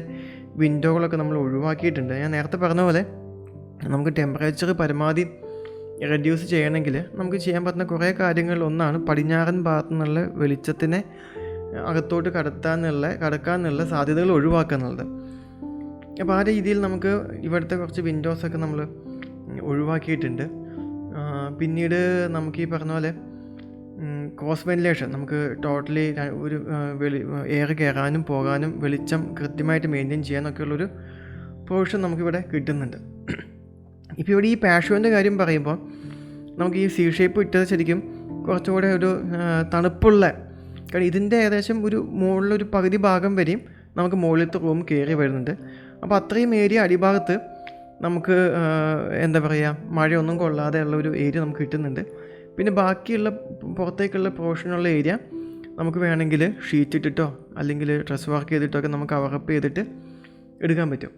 വിൻഡോകളൊക്കെ നമ്മൾ ഒഴിവാക്കിയിട്ടുണ്ട്. ഞാൻ നേരത്തെ പറഞ്ഞ പോലെ നമുക്ക് ടെമ്പറേച്ചർ പരമാവധി റെഡ്യൂസ് ചെയ്യണമെങ്കിൽ നമുക്ക് ചെയ്യാൻ പറ്റുന്ന കുറേ കാര്യങ്ങളിൽ ഒന്നാണ് പടിഞ്ഞാറൻ ഭാഗത്തു നിന്നുള്ള വെളിച്ചത്തിനെ അകത്തോട്ട് കടക്കാനുള്ള സാധ്യതകൾ ഒഴിവാക്കുക എന്നുള്ളത്. അപ്പോൾ ആ രീതിയിൽ നമുക്ക് ഇവിടുത്തെ കുറച്ച് വിൻഡോസൊക്കെ നമ്മൾ ഒഴിവാക്കിയിട്ടുണ്ട്. പിന്നീട് നമുക്ക് ഈ പറഞ്ഞ പോലെ ക്രോസ് വെന്റിലേഷൻ നമുക്ക് ടോട്ടലി ഒരു എയർ കയറാനും പോകാനും വെളിച്ചം കൃത്യമായിട്ട് മെയിൻറ്റെയിൻ ചെയ്യാനൊക്കെയുള്ളൊരു പ്രൊവിഷൻ നമുക്കിവിടെ കിട്ടുന്നുണ്ട്. ഇപ്പോൾ ഇവിടെ ഈ പാഷ്യോൻ്റെ കാര്യം പറയുമ്പോൾ നമുക്ക് ഈ സി ഷേപ്പ് ഇട്ടത് ശരിക്കും കുറച്ചുകൂടെ ഒരു തണുപ്പുള്ള, കാരണം ഇതിൻ്റെ ഏകദേശം ഒരു മുകളിലൊരു പകുതി ഭാഗം വരെയും നമുക്ക് മുകളിലത്തെ റൂം കയറി വരുന്നുണ്ട്. അപ്പോൾ അത്രയും ഏരിയ അടിഭാഗത്ത് നമുക്ക് എന്താ പറയുക, മഴയൊന്നും കൊള്ളാതെ ഉള്ള ഒരു ഏരിയ നമുക്ക് കിട്ടുന്നുണ്ട്. പിന്നെ ബാക്കിയുള്ള പുറത്തേക്കുള്ള പോർഷനുള്ള ഏരിയ നമുക്ക് വേണമെങ്കിൽ ഷീറ്റ് ഇട്ടിട്ടോ അല്ലെങ്കിൽ ഡ്രസ് വർക്ക് ചെയ്തിട്ടോ ഒക്കെ നമുക്ക് കവറപ്പ് ചെയ്തിട്ട് എടുക്കാൻ പറ്റും.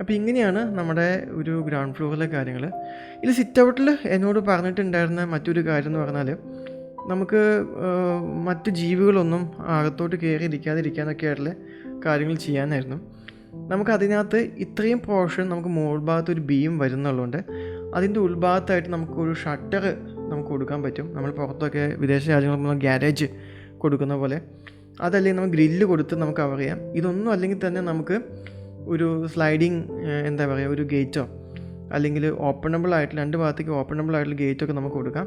അപ്പോൾ ഇങ്ങനെയാണ് നമ്മുടെ ഒരു ഗ്രൗണ്ട് ഫ്ലോറിലെ കാര്യങ്ങൾ. ഇതിൽ സിറ്റ് ഔട്ടിൽ എന്നോട് പറഞ്ഞിട്ടുണ്ടായിരുന്ന മറ്റൊരു കാര്യം എന്ന് പറഞ്ഞാൽ നമുക്ക് മറ്റ് ജീവികളൊന്നും അകത്തോട്ട് കയറി ഇരിക്കാതിരിക്കാനൊക്കെ ആയിട്ടുള്ള കാര്യങ്ങൾ ചെയ്യാനായിരുന്നു. നമുക്കതിനകത്ത് ഇത്രയും പോർഷൻ നമുക്ക് മുകൾ ഭാഗത്ത് ഒരു ബീം വരുന്നുള്ളതുകൊണ്ട് അതിൻ്റെ ഉൾഭാഗത്തായിട്ട് നമുക്കൊരു ഷട്ടർ നമുക്ക് കൊടുക്കാൻ പറ്റും. നമ്മൾ പുറത്തൊക്കെ വിദേശ രാജ്യങ്ങളിൽ ഗ്യാരേജ് കൊടുക്കുന്ന പോലെ അതല്ലെങ്കിൽ നമുക്ക് ഗ്രില്ല് കൊടുത്ത് നമുക്ക് കവർ ചെയ്യാം. ഇതൊന്നും അല്ലെങ്കിൽ തന്നെ നമുക്ക് ഒരു സ്ലൈഡിങ് എന്താ പറയുക, ഒരു ഗേറ്റോ അല്ലെങ്കിൽ ഓപ്പണബിൾ ആയിട്ടുള്ള രണ്ട് ഭാഗത്തേക്ക് ഓപ്പണബിൾ ആയിട്ടുള്ള ഗേറ്റൊക്കെ നമുക്ക് കൊടുക്കാം.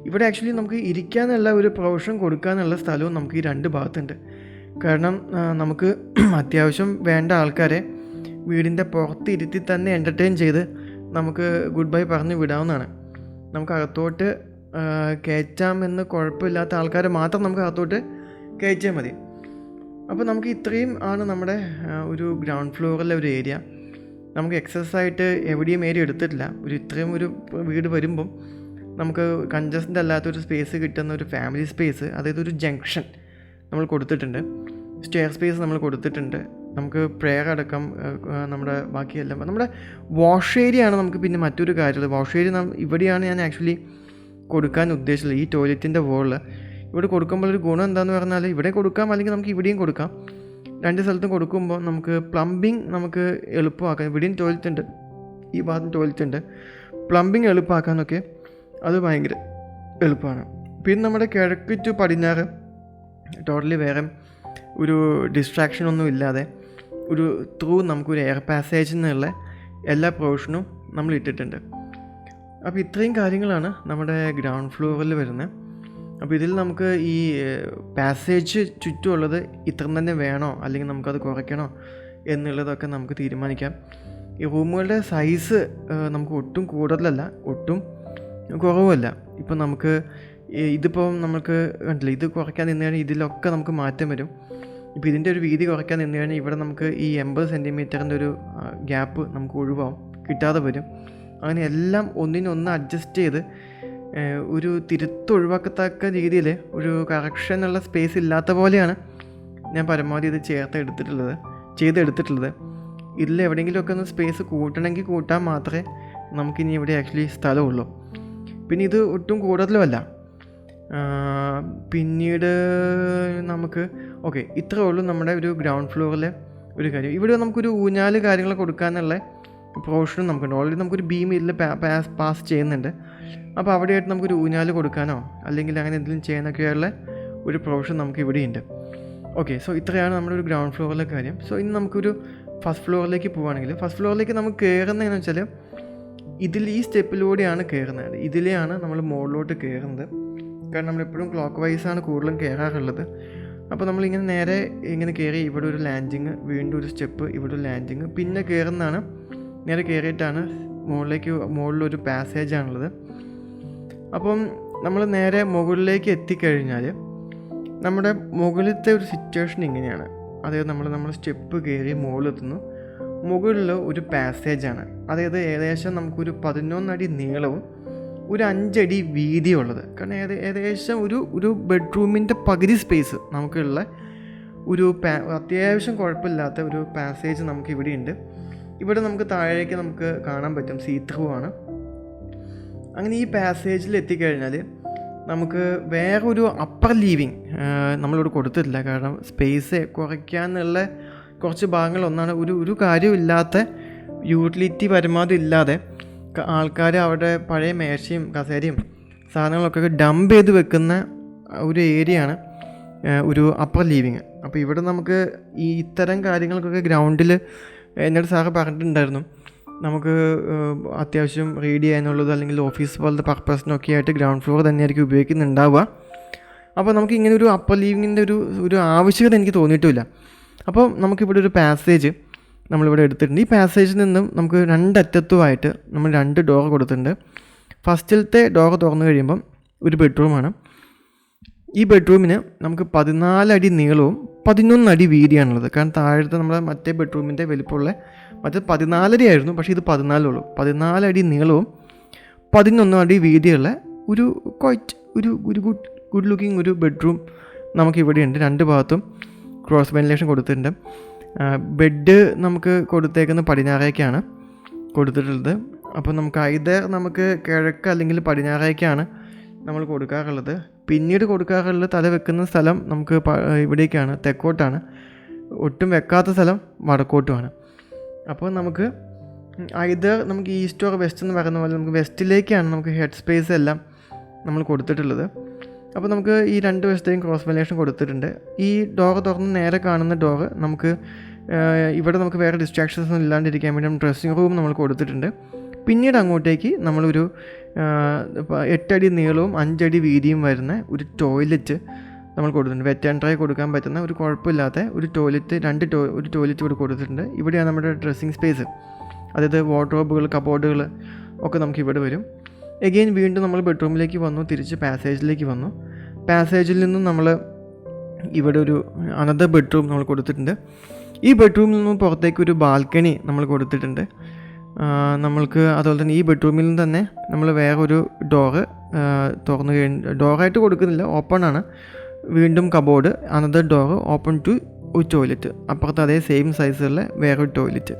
ഇവിടെ ആക്ച്വലി നമുക്ക് ഇരിക്കാനുള്ള ഒരു പ്രൊവിഷൻ കൊടുക്കാനുള്ള സ്ഥലവും നമുക്ക് ഈ രണ്ട് ഭാഗത്തുണ്ട്. കാരണം നമുക്ക് അത്യാവശ്യം വേണ്ട ആൾക്കാരെ വീടിൻ്റെ പുറത്ത് ഇരുത്തി തന്നെ എൻ്റർടൈൻ ചെയ്ത് നമുക്ക് ഗുഡ് ബൈ പറഞ്ഞ് വിടാവുന്നതാണ്. നമുക്ക് അകത്തോട്ട് കയറ്റാമെന്ന് കുഴപ്പമില്ലാത്ത ആൾക്കാരെ മാത്രം നമുക്ക് അകത്തോട്ട് കയറ്റിയാൽ മതി. അപ്പോൾ നമുക്ക് ഇത്രയും ആണ് നമ്മുടെ ഒരു ഗ്രൗണ്ട് ഫ്ലോറിലെ ഒരു ഏരിയ. നമുക്ക് എക്സസ് ആയിട്ട് എവിടെയും ഏരിയ എടുത്തിട്ടില്ല. ഇത്രയും ഒരു വീട് വരുമ്പം നമുക്ക് കൺജസ്റ്റഡ് അല്ലാത്തൊരു സ്പേസ് കിട്ടുന്ന ഒരു ഫാമിലി സ്പേസ്, അതായത് ഒരു ജംഗ്ഷൻ നമ്മൾ കൊടുത്തിട്ടുണ്ട്. സ്റ്റെയർ സ്പേസ് നമ്മൾ കൊടുത്തിട്ടുണ്ട്. നമുക്ക് പ്രെയർ അടക്കം നമ്മുടെ ബാക്കിയെല്ലാം നമ്മുടെ വാഷ് ഏരിയ ആണ് നമുക്ക് പിന്നെ മറ്റൊരു കാര്യമുള്ളത്. വാഷ് ഏരിയ ഇവിടെയാണ് ഞാൻ ആക്ച്വലി കൊടുക്കാൻ ഉദ്ദേശിച്ചത്. ഈ ടോയ്ലറ്റിൻ്റെ വോളിൽ ഇവിടെ കൊടുക്കുമ്പോൾ ഒരു ഗുണം എന്താണെന്ന് പറഞ്ഞാൽ ഇവിടെ കൊടുക്കാം, അല്ലെങ്കിൽ നമുക്ക് ഇവിടെയും കൊടുക്കാം. രണ്ട് സ്ഥലത്തും കൊടുക്കുമ്പോൾ നമുക്ക് പ്ലംബിങ് നമുക്ക് എളുപ്പമാക്കാം. ഇവിടെയും ടോയ്ലറ്റ് ഉണ്ട്, ഈ ഭാഗത്തും ടോയ്ലറ്റ് ഉണ്ട്. പ്ലംബിങ് എളുപ്പമാക്കാനൊക്കെ അത് ഭയങ്കര എളുപ്പമാണ്. പിന്നെ നമ്മുടെ കിഴക്ക് ടു പടിഞ്ഞാറ് ടോട്ടലി വേറെ ഒരു ഡിസ്ട്രാക്ഷനൊന്നും ഇല്ലാതെ ഒരു നമുക്കൊരു എയർ പാസേജ് എന്നുള്ള എല്ലാ പ്രൊവിഷനും നമ്മൾ ഇട്ടിട്ടുണ്ട്. അപ്പോൾ ഇത്രയും കാര്യങ്ങളാണ് നമ്മുടെ ഗ്രൗണ്ട് ഫ്ലോറിൽ വരുന്നത്. അപ്പോൾ ഇതിൽ നമുക്ക് ഈ പാസേജ് ചുറ്റുമുള്ളത് ഇത്ര തന്നെ വേണോ അല്ലെങ്കിൽ നമുക്കത് കുറയ്ക്കണോ എന്നുള്ളതൊക്കെ നമുക്ക് തീരുമാനിക്കാം. ഈ റൂമുകളുടെ സൈസ് നമുക്ക് ഒട്ടും കൂടുതലല്ല, ഒട്ടും കുറവുമല്ല. ഇപ്പം നമുക്ക് ഇതിപ്പോൾ നമുക്ക് കണ്ടില്ല, ഇത് കുറയ്ക്കാൻ നിന്ന് കഴിഞ്ഞാൽ ഇതിലൊക്കെ നമുക്ക് മാറ്റം വരും. ഇപ്പോൾ ഇതിൻ്റെ ഒരു വീതി കുറയ്ക്കാൻ നിന്ന് കഴിഞ്ഞാൽ ഇവിടെ നമുക്ക് ഈ 80 സെൻറ്റിമീറ്ററിൻ്റെ ഒരു ഗ്യാപ്പ് നമുക്ക് ഒഴിവാകും, കിട്ടാതെ വരും. അങ്ങനെ എല്ലാം ഒന്നിനൊന്ന് അഡ്ജസ്റ്റ് ചെയ്ത് ഒരു തിരുത്തൊഴിവാക്കത്തക്ക രീതിയിൽ ഒരു കറക്ഷനുള്ള സ്പേസ് ഇല്ലാത്ത പോലെയാണ് ഞാൻ പരമാവധി ഇത് ചെയ്തെടുത്തിട്ടുള്ളത്. ഇതിൽ എവിടെയെങ്കിലുമൊക്കെ ഒന്ന് സ്പേസ് കൂട്ടണമെങ്കിൽ കൂട്ടാൻ മാത്രമേ നമുക്കിനി ഇവിടെ ആക്ച്വലി സ്ഥലമുള്ളൂ. പിന്നെ ഇത് ഒട്ടും കൂടുതലുമല്ല. പിന്നീട് നമുക്ക് ഓക്കെ, ഇത്രയേ ഉള്ളൂ നമ്മുടെ ഒരു ഗ്രൗണ്ട് ഫ്ലോറിലെ ഒരു കാര്യം. ഇവിടെ നമുക്കൊരു ഊഞ്ഞാല് കാര്യങ്ങൾ കൊടുക്കാനുള്ള പ്രൊവിഷനും നമുക്കുണ്ട്. ഓൾറെഡി നമുക്കൊരു ബീം ഇതിൽ പാസ് ചെയ്യുന്നുണ്ട്. അപ്പോൾ അവിടെയായിട്ട് നമുക്കൊരു ഊഞ്ഞാല് കൊടുക്കാനോ അല്ലെങ്കിൽ അങ്ങനെ എന്തെങ്കിലും ചെയ്യാനൊക്കെയുള്ള ഒരു പ്രൊവിഷൻ നമുക്ക് ഇവിടെയുണ്ട്. ഓക്കെ, സോ ഇത്രയാണ് നമ്മുടെ ഒരു ഗ്രൗണ്ട് ഫ്ലോറിലെ കാര്യം. സോ ഇനി നമുക്കൊരു ഫസ്റ്റ് ഫ്ലോറിലേക്ക് പോവുകയാണെങ്കിൽ, ഫസ്റ്റ് ഫ്ലോറിലേക്ക് നമുക്ക് കയറുന്നതെന്ന് വെച്ചാൽ ഇതിൽ ഈ സ്റ്റെപ്പിലൂടെയാണ് കയറുന്നത്. ഇതിലെയാണ് നമ്മൾ മുകളിലോട്ട് കയറുന്നത്. കാരണം നമ്മളെപ്പോഴും ക്ലോക്ക് വൈസാണ് കൂടുതലും കയറാറുള്ളത്. അപ്പോൾ നമ്മളിങ്ങനെ നേരെ ഇങ്ങനെ കയറി ഇവിടെ ഒരു ലാൻഡിങ്, വീണ്ടും ഒരു സ്റ്റെപ്പ്, ഇവിടെ ഒരു ലാൻഡിങ്, പിന്നെ കയറുന്നതാണ്. നേരെ കയറിയിട്ടാണ് മുകളിലൊരു പാസേജാണുള്ളത്. അപ്പം നമ്മൾ നേരെ മുകളിലേക്ക് എത്തിക്കഴിഞ്ഞാൽ നമ്മുടെ മുകളിലത്തെ ഒരു സിറ്റുവേഷൻ ഇങ്ങനെയാണ്. അതായത് നമ്മൾ സ്റ്റെപ്പ് കയറി മുകളിലെത്തുന്നു. മുകളിൽ ഒരു പാസേജാണ്. അതായത് ഏകദേശം നമുക്കൊരു 11 അടി നീളവും ഒരു 5 അടി വീതിയുള്ളത്. കാരണം ഏകദേശം ഒരു ബെഡ്റൂമിൻ്റെ പകുതി സ്പേസ് നമുക്കുള്ള ഒരു അത്യാവശ്യം കുഴപ്പമില്ലാത്ത ഒരു പാസേജ് നമുക്ക് ഇവിടെയുണ്ട്. ഇവിടെ നമുക്ക് താഴേക്ക് നമുക്ക് കാണാൻ പറ്റും, സീ ത്രൂ ആണ്. അങ്ങനെ ഈ പാസേജിൽ എത്തിക്കഴിഞ്ഞാൽ നമുക്ക് വേറൊരു അപ്പർ ലീവിങ് നമ്മളിവിടെ കൊടുത്തിട്ടില്ല. കാരണം സ്പേസ് കുറയ്ക്കാനുള്ള കുറച്ച് ഭാഗങ്ങളൊന്നാണ്. ഒരു കാര്യമില്ലാത്ത യൂട്ടിലിറ്റി പരമാവധി ഇല്ലാതെ ആൾക്കാർ അവിടെ പഴയ മേശയും കസേരയും സാധനങ്ങളൊക്കെ ഡംപ് ചെയ്ത് വെക്കുന്ന ഒരു ഏരിയയാണ് ഒരു അപ്പർ ലീവിങ്. അപ്പോൾ ഇവിടെ നമുക്ക് ഈ ഇത്തരം കാര്യങ്ങൾക്കൊക്കെ ഗ്രൗണ്ടിൽ എന്നോട് സാറ് പറഞ്ഞിട്ടുണ്ടായിരുന്നു, നമുക്ക് അത്യാവശ്യം റീഡ് ചെയ്യാനുള്ളത് അല്ലെങ്കിൽ ഓഫീസ് പോലത്തെ പർപ്പസിനൊക്കെ ആയിട്ട് ഗ്രൗണ്ട് ഫ്ലോർ തന്നെയായിരിക്കും ഉപയോഗിക്കുന്നുണ്ടാവുക. അപ്പോൾ നമുക്ക് ഇങ്ങനെ ഒരു അപ്പർ ലീവിങ്ങിൻ്റെ ഒരു ആവശ്യകത എനിക്ക് തോന്നിയിട്ടില്ല. അപ്പോൾ നമുക്കിവിടെ ഒരു പാസേജ് നമ്മളിവിടെ എടുത്തിട്ടുണ്ട്. ഈ പാസേജിൽ നിന്നും നമുക്ക് 2 അറ്റത്തുമായിട്ട് നമ്മൾ 2 ഡോർ കൊടുത്തിട്ടുണ്ട്. ഫസ്റ്റിലത്തെ ഡോർ തുറന്നു കഴിയുമ്പം ഒരു ബെഡ്റൂമാണ്. ഈ ബെഡ്റൂമിന് നമുക്ക് 14 അടി നീളവും 11 അടി വീതിയാണുള്ളത്. കാരണം താഴത്തെ നമ്മുടെ മറ്റേ ബെഡ്റൂമിൻ്റെ വലിപ്പമുള്ള മറ്റേ 14 ആയിരുന്നു, പക്ഷേ ഇത് 14 ഉള്ളൂ. 14 അടി നീളവും 11 അടി വീതിയുള്ള ഒരു ഗുഡ് ലുക്കിംഗ് ഒരു ബെഡ്റൂം നമുക്കിവിടെയുണ്ട്. 2 ഭാഗത്തും ക്രോസ് വെന്റിലേഷൻ കൊടുത്തിട്ടുണ്ട്. ബെഡ് നമുക്ക് കൊടുത്തേക്കുന്ന പടിഞ്ഞാറേക്കാണ് കൊടുത്തിട്ടുള്ളത്. അപ്പോൾ നമുക്ക് കിഴക്ക് അല്ലെങ്കിൽ പടിഞ്ഞാറേക്കാണ് നമ്മൾ കൊടുക്കാറുള്ളത്. പിന്നീട് കൊടുക്കാറുള്ളത് തല വെക്കുന്ന സ്ഥലം നമുക്ക് ഇവിടേക്കാണ്, തെക്കോട്ടാണ്. ഒട്ടും വെക്കാത്ത സ്ഥലം വടക്കോട്ടുമാണ്. അപ്പോൾ നമുക്ക് നമുക്ക് ഈസ്റ്റ് ഓർ വെസ്റ്റ് എന്ന് പറയുന്ന പോലെ നമുക്ക് വെസ്റ്റിലേക്കാണ് നമുക്ക് ഹെഡ് സ്പേസ് എല്ലാം നമ്മൾ കൊടുത്തിട്ടുള്ളത്. അപ്പോൾ നമുക്ക് ഈ 2 വശത്തേക്കും ക്രോസ് വെന്റിലേഷൻ കൊടുത്തിട്ടുണ്ട്. ഈ ഡോറ് തുറന്ന് നേരെ കാണുന്ന ഡോറ് നമുക്ക് ഇവിടെ നമുക്ക് വേറെ ഡിസ്ട്രാക്ഷൻസ് ഒന്നും ഇല്ലാണ്ടിരിക്കാൻ വേണ്ടി ഡ്രസ്സിങ് റൂം നമ്മൾ കൊടുത്തിട്ടുണ്ട്. പിന്നീട് അങ്ങോട്ടേക്ക് നമ്മളൊരു 8 അടി നീളവും 5 അടി വീതിയും വരുന്ന ഒരു ടോയ്ലറ്റ് നമ്മൾ കൊടുത്തിട്ടുണ്ട്. വെറ്റ് ആൻഡ് ഡ്രൈ കൊടുക്കാൻ പറ്റുന്ന ഒരു കുഴപ്പമില്ലാത്ത ഒരു ടോയ്ലറ്റ്, ഒരു ടോയ്ലറ്റ് ഇവിടെ കൊടുത്തിട്ടുണ്ട്. ഇവിടെയാണ് നമ്മുടെ ഡ്രസ്സിങ് സ്പേസ്, അതായത് വാർഡ്രോബുകൾ, കബോർഡുകൾ ഒക്കെ നമുക്ക് ഇവിടെ വരും. എഗെയിൻ വീണ്ടും നമ്മൾ ബെഡ്റൂമിലേക്ക് വന്നു, തിരിച്ച് പാസേജിലേക്ക് വന്നു. പാസേജിൽ നിന്നും നമ്മൾ ഇവിടെ ഒരു അനദർ ബെഡ്റൂം നമ്മൾ കൊടുത്തിട്ടുണ്ട്. ഈ ബെഡ്റൂമിൽ നിന്നും പുറത്തേക്ക് ഒരു ബാൽക്കണി നമ്മൾ കൊടുത്തിട്ടുണ്ട്. നമ്മൾക്ക് അതുപോലെ തന്നെ ഈ ബെഡ്റൂമിൽ നിന്ന് തന്നെ നമ്മൾ വേറൊരു ഡോറ് തുറന്നു ഡോറായിട്ട് കൊടുക്കുന്നില്ല, ഓപ്പൺ ആണ്. വീണ്ടും cupboard, another door open to ഒരു ടോയ്ലറ്റ്, അപ്പുറത്ത് അതേ സെയിം സൈസുള്ള വേറൊരു ടോയ്ലറ്റ്.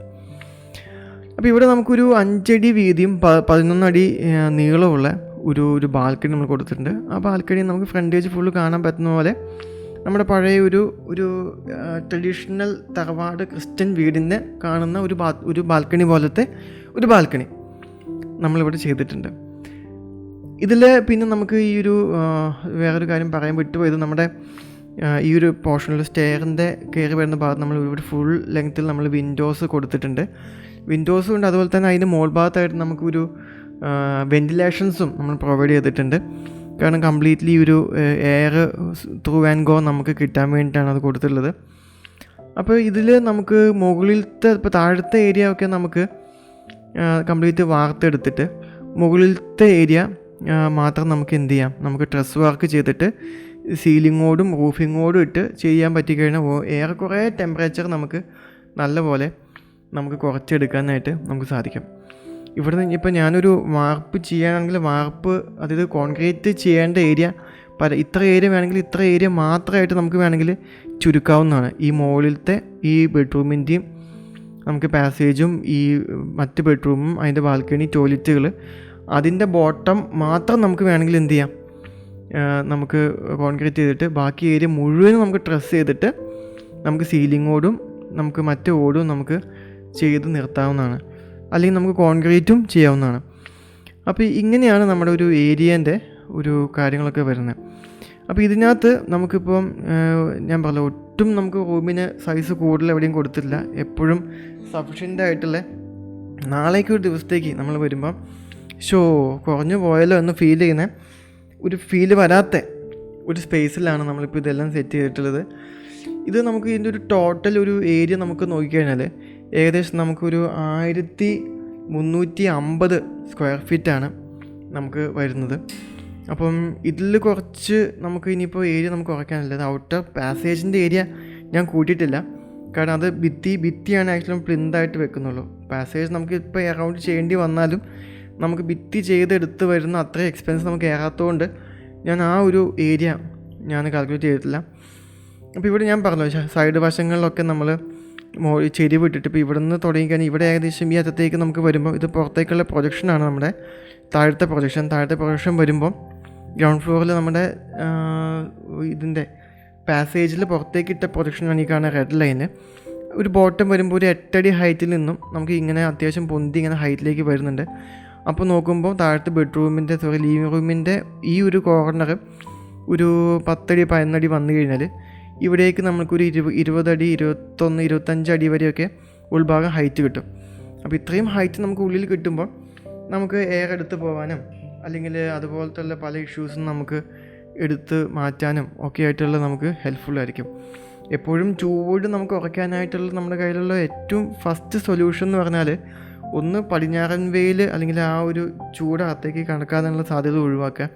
അപ്പോൾ ഇവിടെ നമുക്കൊരു 5 അടി വീതിയും 11 അടി നീളമുള്ള ഒരു ബാൽക്കണി നമ്മൾ കൊടുത്തിട്ടുണ്ട്. ആ ബാൽക്കണി നമുക്ക് ഫ്രണ്ടേജ് ഫുള്ള് കാണാൻ പറ്റുന്ന പോലെ നമ്മുടെ പഴയ ഒരു ട്രഡീഷണൽ തറവാട് ക്രിസ്ത്യൻ വീടിൻ്റെ കാണുന്ന ഒരു ബാൽക്കണി പോലത്തെ ഒരു ബാൽക്കണി നമ്മളിവിടെ ചെയ്തിട്ടുണ്ട്. ഇതിൽ പിന്നെ നമുക്ക് ഈ വേറൊരു കാര്യം പറയാൻ വിട്ടുപോയത്, നമ്മുടെ ഈ ഒരു പോർഷനിൽ സ്റ്റെയറിൻ്റെ കയറി വരുന്ന ഭാഗത്ത് നമ്മൾ ഇവിടെ ഫുൾ ലെങ്ത്തിൽ നമ്മൾ വിൻഡോസ് കൊടുത്തിട്ടുണ്ട്. വിൻഡോസും ഉണ്ട്, അതുപോലെ തന്നെ അതിൻ്റെ മോൾ ഭാഗത്തായിട്ട് നമുക്കൊരു വെൻറ്റിലേഷൻസും നമ്മൾ പ്രൊവൈഡ് ചെയ്തിട്ടുണ്ട്. കാരണം കംപ്ലീറ്റ്ലി ഒരു എയർ ത്രൂ ആൻഡ് ഗോ നമുക്ക് കിട്ടാൻ വേണ്ടിയിട്ടാണ് അത് കൊടുത്തിട്ടുള്ളത്. അപ്പോൾ ഇതിൽ നമുക്ക് മുകളിലത്തെ ഇപ്പോൾ താഴത്തെ ഏരിയ ഒക്കെ നമുക്ക് കംപ്ലീറ്റ് വാർത്തെടുത്തിട്ട് മുകളിലത്തെ ഏരിയ മാത്രം നമുക്ക് എന്ത് ചെയ്യാം, നമുക്ക് ട്രസ് വർക്ക് ചെയ്തിട്ട് സീലിങ്ങോടും റൂഫിങ്ങോടും ഇട്ട് ചെയ്യാൻ പറ്റിക്കഴിഞ്ഞാൽ ഏറെക്കുറെ ടെമ്പറേച്ചർ നമുക്ക് നല്ലപോലെ നമുക്ക് കുറച്ചെടുക്കാനായിട്ട് നമുക്ക് സാധിക്കും. ഇവിടെ നിന്ന് ഇപ്പോൾ ഞാനൊരു വാർപ്പ് ചെയ്യാനാണെങ്കിൽ വാർപ്പ്, അതായത് കോൺക്രീറ്റ് ചെയ്യേണ്ട ഏരിയ ഇത്ര ഏരിയ വേണമെങ്കിൽ ഇത്ര ഏരിയ മാത്രമായിട്ട് നമുക്ക് വേണമെങ്കിൽ ചുരുക്കാവുന്നതാണ്. ഈ മുകളിലത്തെ ഈ ബെഡ്റൂമിൻ്റെയും നമുക്ക് പാസേജും ഈ മറ്റ് ബെഡ്റൂമും അതിൻ്റെ ബാൽക്കണി ടോയ്ലറ്റുകൾ അതിൻ്റെ ബോട്ടം മാത്രം നമുക്ക് വേണമെങ്കിൽ എന്ത് ചെയ്യാം, നമുക്ക് കോൺക്രീറ്റ് ചെയ്തിട്ട് ബാക്കി ഏരിയ മുഴുവനും നമുക്ക് ട്രസ് ചെയ്തിട്ട് നമുക്ക് സീലിങ്ങോടും നമുക്ക് മറ്റ് ഓടും നമുക്ക് ചെയ്ത് നിർത്താവുന്നതാണ്. അല്ലെങ്കിൽ നമുക്ക് കോൺക്രീറ്റും ചെയ്യാവുന്നതാണ്. അപ്പോൾ ഇങ്ങനെയാണ് നമ്മുടെ ഒരു ഏരിയേൻ്റെ ഒരു കാര്യങ്ങളൊക്കെ വരുന്നത്. അപ്പോൾ ഇതിനകത്ത് നമുക്കിപ്പം ഞാൻ പറഞ്ഞ ഒട്ടും നമുക്ക് റൂമിന് സൈസ് കൂടുതൽ എവിടെയും കൊടുത്തിട്ടില്ല. എപ്പോഴും സഫിഷ്യൻ്റ് ആയിട്ടുള്ള നാളേക്ക് ഒരു ദിവസത്തേക്ക് നമ്മൾ വരുമ്പം കുറഞ്ഞു പോയാലോ എന്ന് ഫീൽ ചെയ്യുന്ന ഒരു ഫീൽ വരാത്ത ഒരു സ്പേസിലാണ് നമ്മളിപ്പോൾ ഇതെല്ലാം സെറ്റ് ചെയ്തിട്ടുള്ളത്. ഇത് നമുക്ക് ഇതിൻ്റെ ഒരു ടോട്ടൽ ഒരു ഏരിയ നമുക്ക് നോക്കിക്കഴിഞ്ഞാൽ ഏകദേശം നമുക്കൊരു 1350 സ്ക്വയർ ഫീറ്റാണ് നമുക്ക് വരുന്നത്. അപ്പം ഇതിൽ കുറച്ച് നമുക്ക് ഇനിയിപ്പോൾ ഏരിയ നമുക്ക് കുറയ്ക്കാനുള്ളത് ഔട്ടർ പാസേജിൻ്റെ ഏരിയ ഞാൻ കൂട്ടിയിട്ടില്ല. കാരണം അത് ഭിത്തിയാണ് ആക്ച്വലി പ്ലിന്തായിട്ട് വെക്കുന്നുള്ളൂ. പാസേജ് നമുക്ക് ഇപ്പോൾ അറൗണ്ട് ചെയ്യേണ്ടി വന്നാലും നമുക്ക് ഭിത്തി ചെയ്തെടുത്ത് വരുന്ന അത്രയും എക്സ്പെൻസ് നമുക്ക് ഏറാത്തതുകൊണ്ട് ഞാൻ ആ ഒരു ഏരിയ ഞാൻ കാൽക്കുലേറ്റ് ചെയ്തിട്ടില്ല. അപ്പോൾ ഇവിടെ ഞാൻ പറഞ്ഞു സൈഡ് വശങ്ങളിലൊക്കെ നമ്മൾ ചെരിവ് ഇട്ടിട്ട് ഇപ്പോൾ ഇവിടെ നിന്ന് തുടങ്ങിക്കഴിഞ്ഞാൽ ഇവിടെ ഏകദേശം ഈ അറ്റത്തേക്ക് നമുക്ക് വരുമ്പോൾ ഇത് പുറത്തേക്കുള്ള പ്രൊജക്ഷനാണ് നമ്മുടെ താഴത്തെ പ്രൊജക്ഷൻ വരുമ്പോൾ ഗ്രൗണ്ട് ഫ്ലോറിൽ നമ്മുടെ ഇതിൻ്റെ പാസേജിൽ പുറത്തേക്കിട്ട പ്രൊജക്ഷനാണ് ഈ കാണുന്ന റെഡ് ലൈന്. ഒരു ബോട്ടം വരുമ്പോൾ ഒരു 8 അടി ഹൈറ്റിൽ നിന്നും നമുക്ക് ഇങ്ങനെ അത്യാവശ്യം പൊന്തി ഇങ്ങനെ ഹൈറ്റിലേക്ക് വരുന്നുണ്ട്. അപ്പോൾ നോക്കുമ്പോൾ താഴത്തെ ലിവിങ് റൂമിൻ്റെ ഈ ഒരു കോർണർ ഒരു 10 അടി 11 അടി വന്നു കഴിഞ്ഞാൽ ഇവിടേക്ക് നമുക്കൊരു 20 അടി 21 25 അടി വരെയൊക്കെ ഉൾഭാഗം ഹൈറ്റ് കിട്ടും. അപ്പോൾ ഇത്രയും ഹൈറ്റ് നമുക്ക് ഉള്ളിൽ കിട്ടുമ്പോൾ നമുക്ക് എയർ എടുത്ത് പോകാനും അല്ലെങ്കിൽ അതുപോലത്തെ പല ഇഷ്യൂസും നമുക്ക് എടുത്ത് മാറ്റാനും ഒക്കെ ആയിട്ടുള്ള നമുക്ക് ഹെൽപ്ഫുള്ളായിരിക്കും. എപ്പോഴും ചൂട് നമുക്ക് കുറയ്ക്കാനായിട്ടുള്ള നമ്മുടെ കയ്യിലുള്ള ഏറ്റവും ഫസ്റ്റ് സൊല്യൂഷൻ എന്ന് പറഞ്ഞാൽ ഒന്ന് പടിഞ്ഞാറൻ വെയിൽ അല്ലെങ്കിൽ ആ ഒരു ചൂടകത്തേക്ക് കടക്കാനുള്ള സാധ്യത ഒഴിവാക്കുക.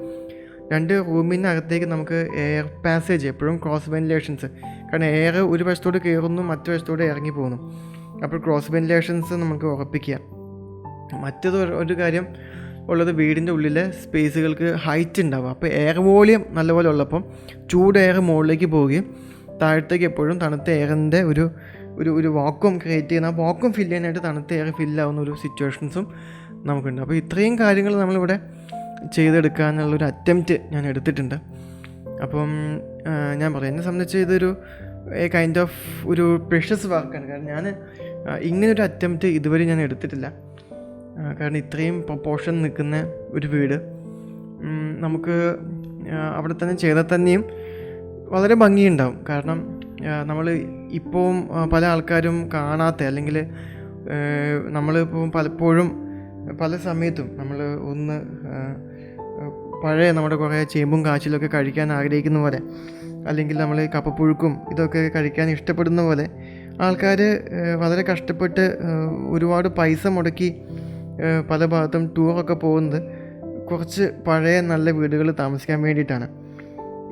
2 റൂമിനകത്തേക്ക് നമുക്ക് എയർ പാസേജ് എപ്പോഴും ക്രോസ് വെന്റിലേഷൻസ്, കാരണം എയർ ഒരു വശത്തോട് കയറുന്നു മറ്റു വശത്തോടെ ഇറങ്ങി പോകുന്നു. അപ്പോൾ ക്രോസ് വെന്റിലേഷൻസ് നമുക്ക് ഉറപ്പിക്കുക. മറ്റത് ഒരു കാര്യം ഉള്ളത് വീടിൻ്റെ ഉള്ളിലെ സ്പേസുകൾക്ക് ഹൈറ്റ് ഉണ്ടാവും. അപ്പോൾ എയർ വോളിയം നല്ലപോലെ ഉള്ളപ്പം ചൂട് എയർ മുകളിലേക്ക് പോവുകയും താഴത്തേക്ക് എപ്പോഴും തണുത്ത എയറിൻ്റെ ഒരു വാക്വം ക്രിയേറ്റ് ചെയ്യുന്ന ആ വാക്വം ഫില്ല് ചെയ്യാനായിട്ട് തണുത്ത എയർ ഫില്ലാവുന്ന ഒരു സിറ്റുവേഷൻസും നമുക്കുണ്ട്. അപ്പോൾ ഇത്രയും കാര്യങ്ങൾ നമ്മളിവിടെ ചെയ്തെടുക്കാനുള്ളൊരു അറ്റംപ്റ്റ് ഞാൻ എടുത്തിട്ടുണ്ട്. അപ്പം ഞാൻ പറയാം, എന്നെ സംബന്ധിച്ച് ഇതൊരു കൈൻഡ് ഓഫ് ഒരു പ്രഷ്യസ് വർക്കാണ്. കാരണം ഞാൻ ഇങ്ങനൊരു അറ്റംപ്റ്റ് ഇതുവരെ ഞാൻ എടുത്തിട്ടില്ല. കാരണം ഇത്രയും പ്രൊപ്പോർഷൻ നിൽക്കുന്ന ഒരു വീട് നമുക്ക് അവിടെ തന്നെ ചെയ്താൽ തന്നെയും വളരെ ഭംഗിയുണ്ടാവും. കാരണം നമ്മൾ ഇപ്പം പല ആൾക്കാരും കാണാത്ത അല്ലെങ്കിൽ നമ്മളിപ്പോൾ പലപ്പോഴും പല സമയത്തും നമ്മൾ ഒന്ന് പഴയ നമ്മുടെ കുറേ ചേമ്പും കാച്ചിലൊക്കെ കഴിക്കാൻ ആഗ്രഹിക്കുന്ന പോലെ അല്ലെങ്കിൽ നമ്മൾ കപ്പപ്പുഴുക്കും ഇതൊക്കെ കഴിക്കാൻ ഇഷ്ടപ്പെടുന്ന പോലെ ആൾക്കാർ വളരെ കഷ്ടപ്പെട്ട് ഒരുപാട് പൈസ മുടക്കി പല ഭാഗത്തും ടൂറൊക്കെ പോകുന്നത് കുറച്ച് പഴയ നല്ല വീടുകൾ താമസിക്കാൻ വേണ്ടിയിട്ടാണ്.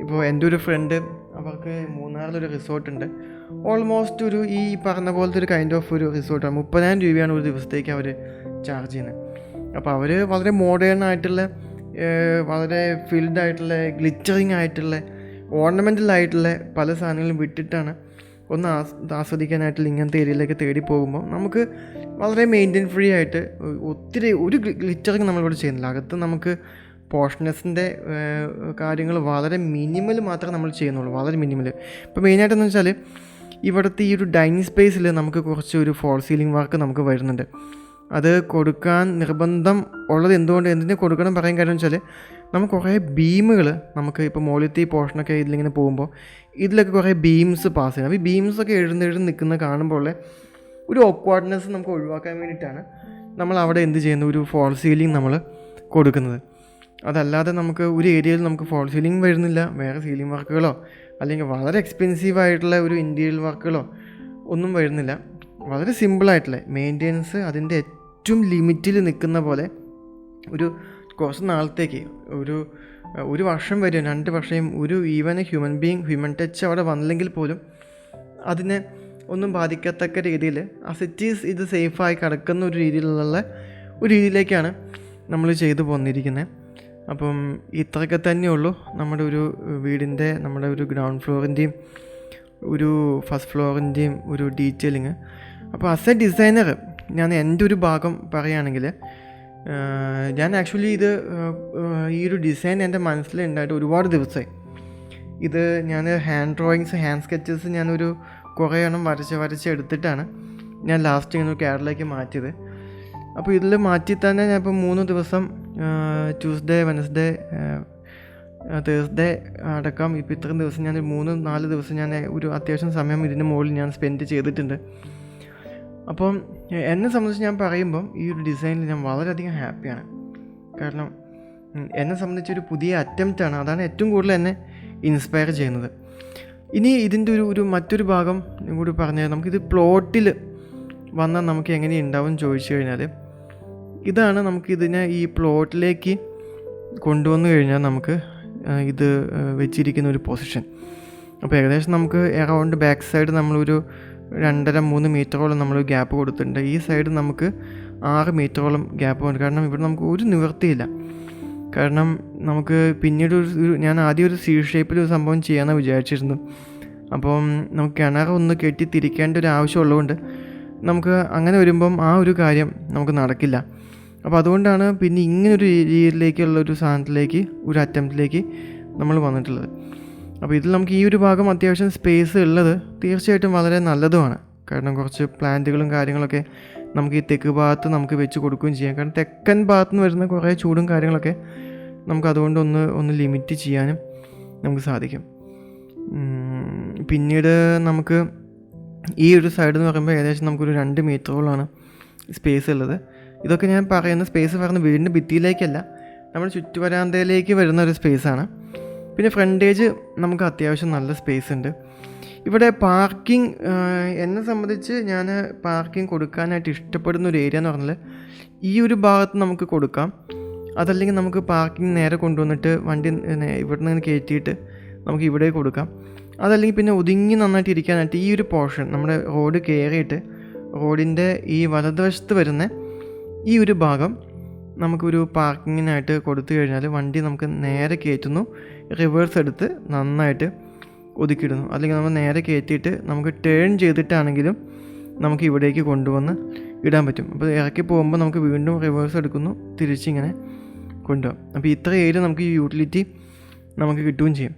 ഇപ്പോൾ എൻ്റെ ഒരു ഫ്രണ്ട്, അവർക്ക് മൂന്നാറിലൊരു റിസോർട്ടുണ്ട്. ഓൾമോസ്റ്റ് ഈ പറഞ്ഞ പോലത്തെ ഒരു കൈൻഡ് ഓഫ് ഒരു റിസോർട്ടാണ്. 30,000 രൂപയാണ് ഒരു ദിവസത്തേക്ക് അവർ ചാർജ് ചെയ്യുന്നത്. അപ്പോൾ അവർ വളരെ മോഡേൺ ആയിട്ടുള്ള വളരെ ഫിൽഡ് ആയിട്ടുള്ള ഗ്ലിറ്ററിങ് ആയിട്ടുള്ള ഓർണമെൻ്റൽ ആയിട്ടുള്ള പല സാധനങ്ങളും വിട്ടിട്ടാണ് ഒന്ന് ആസ്വദിക്കാനായിട്ടുള്ള ഇങ്ങനത്തെ ഏരിയയിലേക്ക് തേടി പോകുമ്പോൾ നമുക്ക് വളരെ മെയിൻറ്റെയിൻ ഫ്രീ ആയിട്ട് ഒത്തിരി ഒരു ഗ്ലിറ്ററിങ് നമ്മളിവിടെ ചെയ്യുന്നില്ല. അകത്ത് നമുക്ക് പോർഷനെസ്സിൻ്റെ കാര്യങ്ങൾ വളരെ മിനിമൽ മാത്രമേ നമ്മൾ ചെയ്യുന്നുള്ളൂ, വളരെ മിനിമൽ. ഇപ്പോൾ മെയിനായിട്ടെന്ന് വെച്ചാൽ ഇവിടുത്തെ ഈ ഒരു ഡൈനിങ് സ്പേസിൽ നമുക്ക് കുറച്ച് ഒരു ഫോൾ സീലിംഗ് വർക്ക് നമുക്ക് വരുന്നുണ്ട്. അത് കൊടുക്കാൻ നിർബന്ധം ഉള്ളത് എന്തിനെ കൊടുക്കണം പറയാൻ കാര്യം വെച്ചാൽ നമുക്ക് കുറേ ബീമുകൾ നമുക്ക് ഇപ്പോൾ മുകളിലത്തെ ഈ പോർഷനൊക്കെ ഇതിലിങ്ങനെ പോകുമ്പോൾ ഇതിലൊക്കെ കുറേ ബീംസ് പാസ് ചെയ്യണം. ഈ ബീംസൊക്കെ എഴുന്നേഴ്ന്ന് നിൽക്കുന്ന കാണുമ്പോൾ ഒരു ഓക്വാർഡ്നെസ് നമുക്ക് ഒഴിവാക്കാൻ വേണ്ടിയിട്ടാണ് നമ്മൾ അവിടെ എന്ത് ചെയ്യുന്നത്, ഒരു ഫോൾ സീലിംഗ് നമ്മൾ കൊടുക്കുന്നത്. അതല്ലാതെ നമുക്ക് ഒരു ഏരിയയിൽ നമുക്ക് ഫോൾ സീലിംഗ് വരുന്നില്ല, വേറെ സീലിംഗ് വർക്കുകളോ അല്ലെങ്കിൽ വളരെ എക്സ്പെൻസീവ് ആയിട്ടുള്ള ഒരു ഇൻറ്റീരിയൽ വർക്കുകളോ ഒന്നും വരുന്നില്ല. വളരെ സിമ്പിളായിട്ടുള്ള മെയിൻ്റെനൻസ് അതിൻ്റെ ഏറ്റവും ലിമിറ്റിൽ നിൽക്കുന്ന പോലെ ഒരു കുറച്ച് നാളത്തേക്ക് ഒരു വർഷം വരും, 2 വർഷം ഒരു ഹ്യൂമൻ ടച്ച് അവിടെ വന്നില്ലെങ്കിൽ പോലും അതിനെ ഒന്നും ബാധിക്കത്തക്ക രീതിയിൽ അസിറ്റീസ് ഇത് സേഫായി കിടക്കുന്ന ഒരു രീതിയിലേക്കാണ് നമ്മൾ ചെയ്തു പോന്നിരിക്കുന്നത്. അപ്പം ഇത്രയൊക്കെ തന്നെയുള്ളൂ നമ്മുടെ ഒരു വീടിൻ്റെ, നമ്മുടെ ഒരു ഗ്രൗണ്ട് ഫ്ലോറിൻ്റെയും ഒരു ഫസ്റ്റ് ഫ്ലോറിൻ്റെയും ഒരു ഡീറ്റെയിലിങ്. അപ്പോൾ ആസ് എ ഡിസൈനർ ഞാൻ എൻ്റെ ഒരു ഭാഗം പറയുകയാണെങ്കിൽ ഞാൻ ആക്ച്വലി ഈ ഒരു ഡിസൈൻ എൻ്റെ മനസ്സിലുണ്ടായിട്ട് ഒരുപാട് ദിവസമായി. ഇത് ഞാൻ ഹാൻഡ് സ്കെച്ചസ് ഞാനൊരു കുറേ എണ്ണം വരച്ച് എടുത്തിട്ടാണ് ഞാൻ ലാസ്റ്റ് ഇങ്ങനെ ക്യാഡിലേക്ക് മാറ്റിയത്. അപ്പോൾ ഇതിൽ മാറ്റി തന്നെ ഞാൻ ഇപ്പോൾ 3 ദിവസം ട്യൂസ്ഡേ, വെനസ്ഡേ, തേഴ്സ്ഡേ അടക്കം ഇപ്പോൾ ഇത്രയും ദിവസം ഞാൻ 3-4 ദിവസം ഞാൻ ഒരു അത്യാവശ്യം സമയം ഇതിൻ്റെ മുകളിൽ ഞാൻ സ്പെൻഡ് ചെയ്തിട്ടുണ്ട്. അപ്പം എന്നെ സംബന്ധിച്ച് ഞാൻ പറയുമ്പം ഈ ഒരു ഡിസൈനിൽ ഞാൻ വളരെയധികം ഹാപ്പിയാണ്. കാരണം എന്നെ സംബന്ധിച്ചൊരു പുതിയ അറ്റംപ്റ്റാണ്, അതാണ് ഏറ്റവും കൂടുതൽ എന്നെ ഇൻസ്പയർ ചെയ്യുന്നത്. ഇനി ഇതിൻ്റെ മറ്റൊരു ഭാഗം കൂടി പറഞ്ഞാൽ നമുക്കിത് പ്ലോട്ടിൽ വന്നാൽ നമുക്ക് എങ്ങനെ ഉണ്ടാവും ചോദിച്ചു കഴിഞ്ഞാൽ ഇതാണ് നമുക്കിതിനെ ഈ പ്ലോട്ടിലേക്ക് കൊണ്ടുവന്നു കഴിഞ്ഞാൽ നമുക്ക് ഇത് വെച്ചിരിക്കുന്ന ഒരു പൊസിഷൻ. അപ്പോൾ ഏകദേശം നമുക്ക് അറൗണ്ട് ബാക്ക് സൈഡ് നമ്മളൊരു 2.5-3 മീറ്ററോളം നമ്മൾ ഗ്യാപ്പ് കൊടുത്തിട്ടുണ്ട്. ഈ സൈഡ് നമുക്ക് 6 മീറ്ററോളം ഗ്യാപ്പ് ഉണ്ട്. കാരണം ഇവിടെ നമുക്ക് ഒരു നിവൃത്തിയില്ല. കാരണം നമുക്ക് പിന്നീട് ഞാൻ ആദ്യം ഒരു സി ഷേപ്പിൽ ഒരു സംഭവം ചെയ്യാമെന്ന് വിചാരിച്ചിരുന്നു. അപ്പം നമുക്ക് കിണറൊന്ന് കെട്ടി തിരിക്കേണ്ട ഒരു ആവശ്യമുള്ളതുകൊണ്ട് നമുക്ക് അങ്ങനെ വരുമ്പം ആ ഒരു കാര്യം നമുക്ക് നടക്കില്ല. അപ്പോൾ അതുകൊണ്ടാണ് പിന്നെ ഇങ്ങനൊരു രീതിയിലേക്കുള്ള ഒരു സാധനത്തിലേക്ക്, ഒരു അറ്റംപ്റ്റിലേക്ക് നമ്മൾ വന്നിട്ടുള്ളത്. അപ്പോൾ ഇതിൽ നമുക്ക് ഈ ഒരു ഭാഗം അത്യാവശ്യം സ്പേസ് ഉള്ളത് തീർച്ചയായിട്ടും വളരെ നല്ലതുമാണ്. കാരണം കുറച്ച് പ്ലാന്റുകളും കാര്യങ്ങളൊക്കെ നമുക്ക് ഈ തെക്ക് ഭാഗത്ത് നമുക്ക് വെച്ച് കൊടുക്കുകയും ചെയ്യാം. കാരണം തെക്കൻ ഭാഗത്ത് നിന്ന് വരുന്ന കുറേ ചൂടും കാര്യങ്ങളൊക്കെ നമുക്ക് അതുകൊണ്ട് ഒന്ന് ലിമിറ്റ് ചെയ്യാനും നമുക്ക് സാധിക്കും. പിന്നീട് നമുക്ക് ഈ ഒരു സൈഡ് എന്ന് പറയുമ്പോൾ ഏകദേശം നമുക്കൊരു 2 മീറ്ററോളാണ് സ്പേസ് ഉള്ളത്. ഇതൊക്കെ ഞാൻ പറയുന്ന സ്പേസ് പറയുന്ന വീടിൻ്റെ ഭിത്തിയിലേക്കല്ല, നമ്മുടെ ചുറ്റുവരാന്തയിലേക്ക് വരുന്ന ഒരു സ്പേസാണ്. പിന്നെ ഫ്രണ്ടേജ് നമുക്ക് അത്യാവശ്യം നല്ല സ്പേസ് ഉണ്ട്. ഇവിടെ പാർക്കിംഗ് എന്നെ സംബന്ധിച്ച് ഞാൻ പാർക്കിംഗ് കൊടുക്കാനായിട്ട് ഇഷ്ടപ്പെടുന്ന ഒരു ഏരിയ എന്ന് പറഞ്ഞാൽ ഈ ഒരു ഭാഗത്ത് നമുക്ക് കൊടുക്കാം. അതല്ലെങ്കിൽ നമുക്ക് പാർക്കിംഗ് നേരെ കൊണ്ടുവന്നിട്ട് വണ്ടി ഇവിടെ നിന്ന് കയറ്റിയിട്ട് നമുക്ക് ഇവിടെ കൊടുക്കാം. അതല്ലെങ്കിൽ പിന്നെ ഒതുങ്ങി നന്നായിട്ട് ഇരിക്കാനായിട്ട് ഈ ഒരു പോർഷൻ നമ്മുടെ റോഡ് കയറിയിട്ട് റോഡിൻ്റെ ഈ വലതുവശത്ത് വരുന്ന ഈ ഒരു ഭാഗം നമുക്കൊരു പാർക്കിങ്ങിനായിട്ട് കൊടുത്തു കഴിഞ്ഞാൽ വണ്ടി നമുക്ക് നേരെ കയറ്റുന്നു, റിവേഴ്സ് എടുത്ത് നന്നായിട്ട് ഒതുക്കിയിടുന്നു. അല്ലെങ്കിൽ നമ്മൾ നേരെ കയറ്റിയിട്ട് നമുക്ക് ടേൺ ചെയ്തിട്ടാണെങ്കിലും നമുക്ക് ഇവിടേക്ക് കൊണ്ടുവന്ന് ഇടാൻ പറ്റും. അപ്പോൾ ഇറക്കി പോകുമ്പോൾ നമുക്ക് വീണ്ടും റിവേഴ്സ് എടുക്കുന്നു, തിരിച്ചിങ്ങനെ കൊണ്ടുപോകാം. അപ്പോൾ ഇത്ര ഏരിയ നമുക്ക് ഈ യൂട്ടിലിറ്റി നമുക്ക് കിട്ടുകയും ചെയ്യും.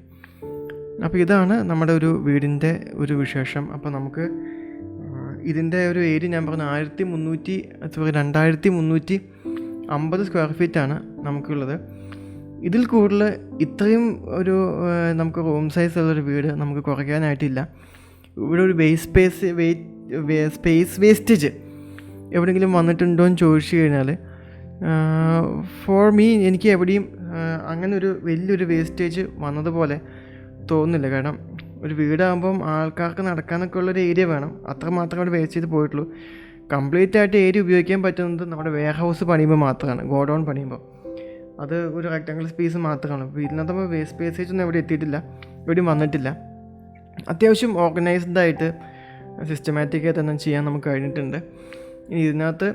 അപ്പോൾ ഇതാണ് നമ്മുടെ ഒരു വീടിൻ്റെ ഒരു വിശേഷം. അപ്പോൾ നമുക്ക് ഇതിൻ്റെ ഒരു ഏരിയ ഞാൻ പറഞ്ഞു 2350 സ്ക്വയർ ഫീറ്റാണ് നമുക്കുള്ളത്. ഇതിൽ കൂടുതൽ ഇത്രയും ഒരു നമുക്ക് റൂം സൈസ് ഉള്ളൊരു വീട് നമുക്ക് കുറയ്ക്കാനായിട്ടില്ല. ഇവിടെ ഒരു സ്പേസ് വേസ്റ്റേജ് എവിടെയെങ്കിലും വന്നിട്ടുണ്ടോ എന്ന് ചോദിച്ചു കഴിഞ്ഞാൽ ഫോർ മീ എനിക്ക് എവിടെയും അങ്ങനെ ഒരു വലിയൊരു വേസ്റ്റേജ് വന്നതുപോലെ തോന്നുന്നില്ല. കാരണം ഒരു വീടാകുമ്പം ആൾക്കാർക്ക് നടക്കാനൊക്കെ ഉള്ളൊരു ഏരിയ വേണം, അത്രമാത്രം അവിടെ വേസ്റ്റ് ചെയ്ത് പോയിട്ടുള്ളൂ. കംപ്ലീറ്റ് ആയിട്ട് ഏരിയ ഉപയോഗിക്കാൻ പറ്റുന്നത് നമ്മുടെ വെയർ ഹൗസ് പണിയുമ്പോൾ മാത്രമാണ്, ഗോഡൗൺ പണിയുമ്പോൾ. അത് ഒരു റെക്ടാങ്കിൾ സ്പേസ് മാത്രമാണ്. അപ്പോൾ ഇതിനകത്ത് വേസ്റ്റ് സ്പേസേജ് ഒന്നും എവിടെ എത്തിയിട്ടില്ല, എവിടെയും വന്നിട്ടില്ല. അത്യാവശ്യം ഓർഗനൈസ്ഡ് ആയിട്ട് സിസ്റ്റമാറ്റിക്കായി തന്നെ ചെയ്യാൻ നമുക്ക് കഴിഞ്ഞിട്ടുണ്ട്. ഇനി ഇതിനകത്ത്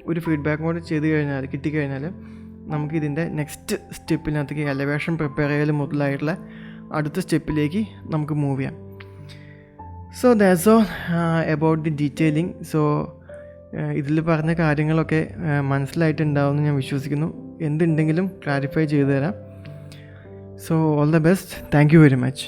ഒരു ഫീഡ്ബാക്കും കൂടെ ചെയ്ത് കഴിഞ്ഞാൽ കിട്ടിക്കഴിഞ്ഞാൽ നമുക്കിതിൻ്റെ നെക്സ്റ്റ് സ്റ്റെപ്പിനകത്തേക്ക് എലവേഷൻ പ്രിപ്പയർ ചെയ്യൽ മുതലായിട്ടുള്ള അടുത്ത സ്റ്റെപ്പിലേക്ക് നമുക്ക് മൂവ് ചെയ്യാം. So that's all about the detailing. So ഇതിൽ പറഞ്ഞ കാര്യങ്ങളൊക്കെ മനസ്സിലായിട്ടുണ്ടാവുമെന്ന് ഞാൻ വിശ്വസിക്കുന്നു. എന്തുണ്ടെങ്കിലും ക്ലാരിഫൈ ചെയ്തു തരാം. So all the best. Thank you very much.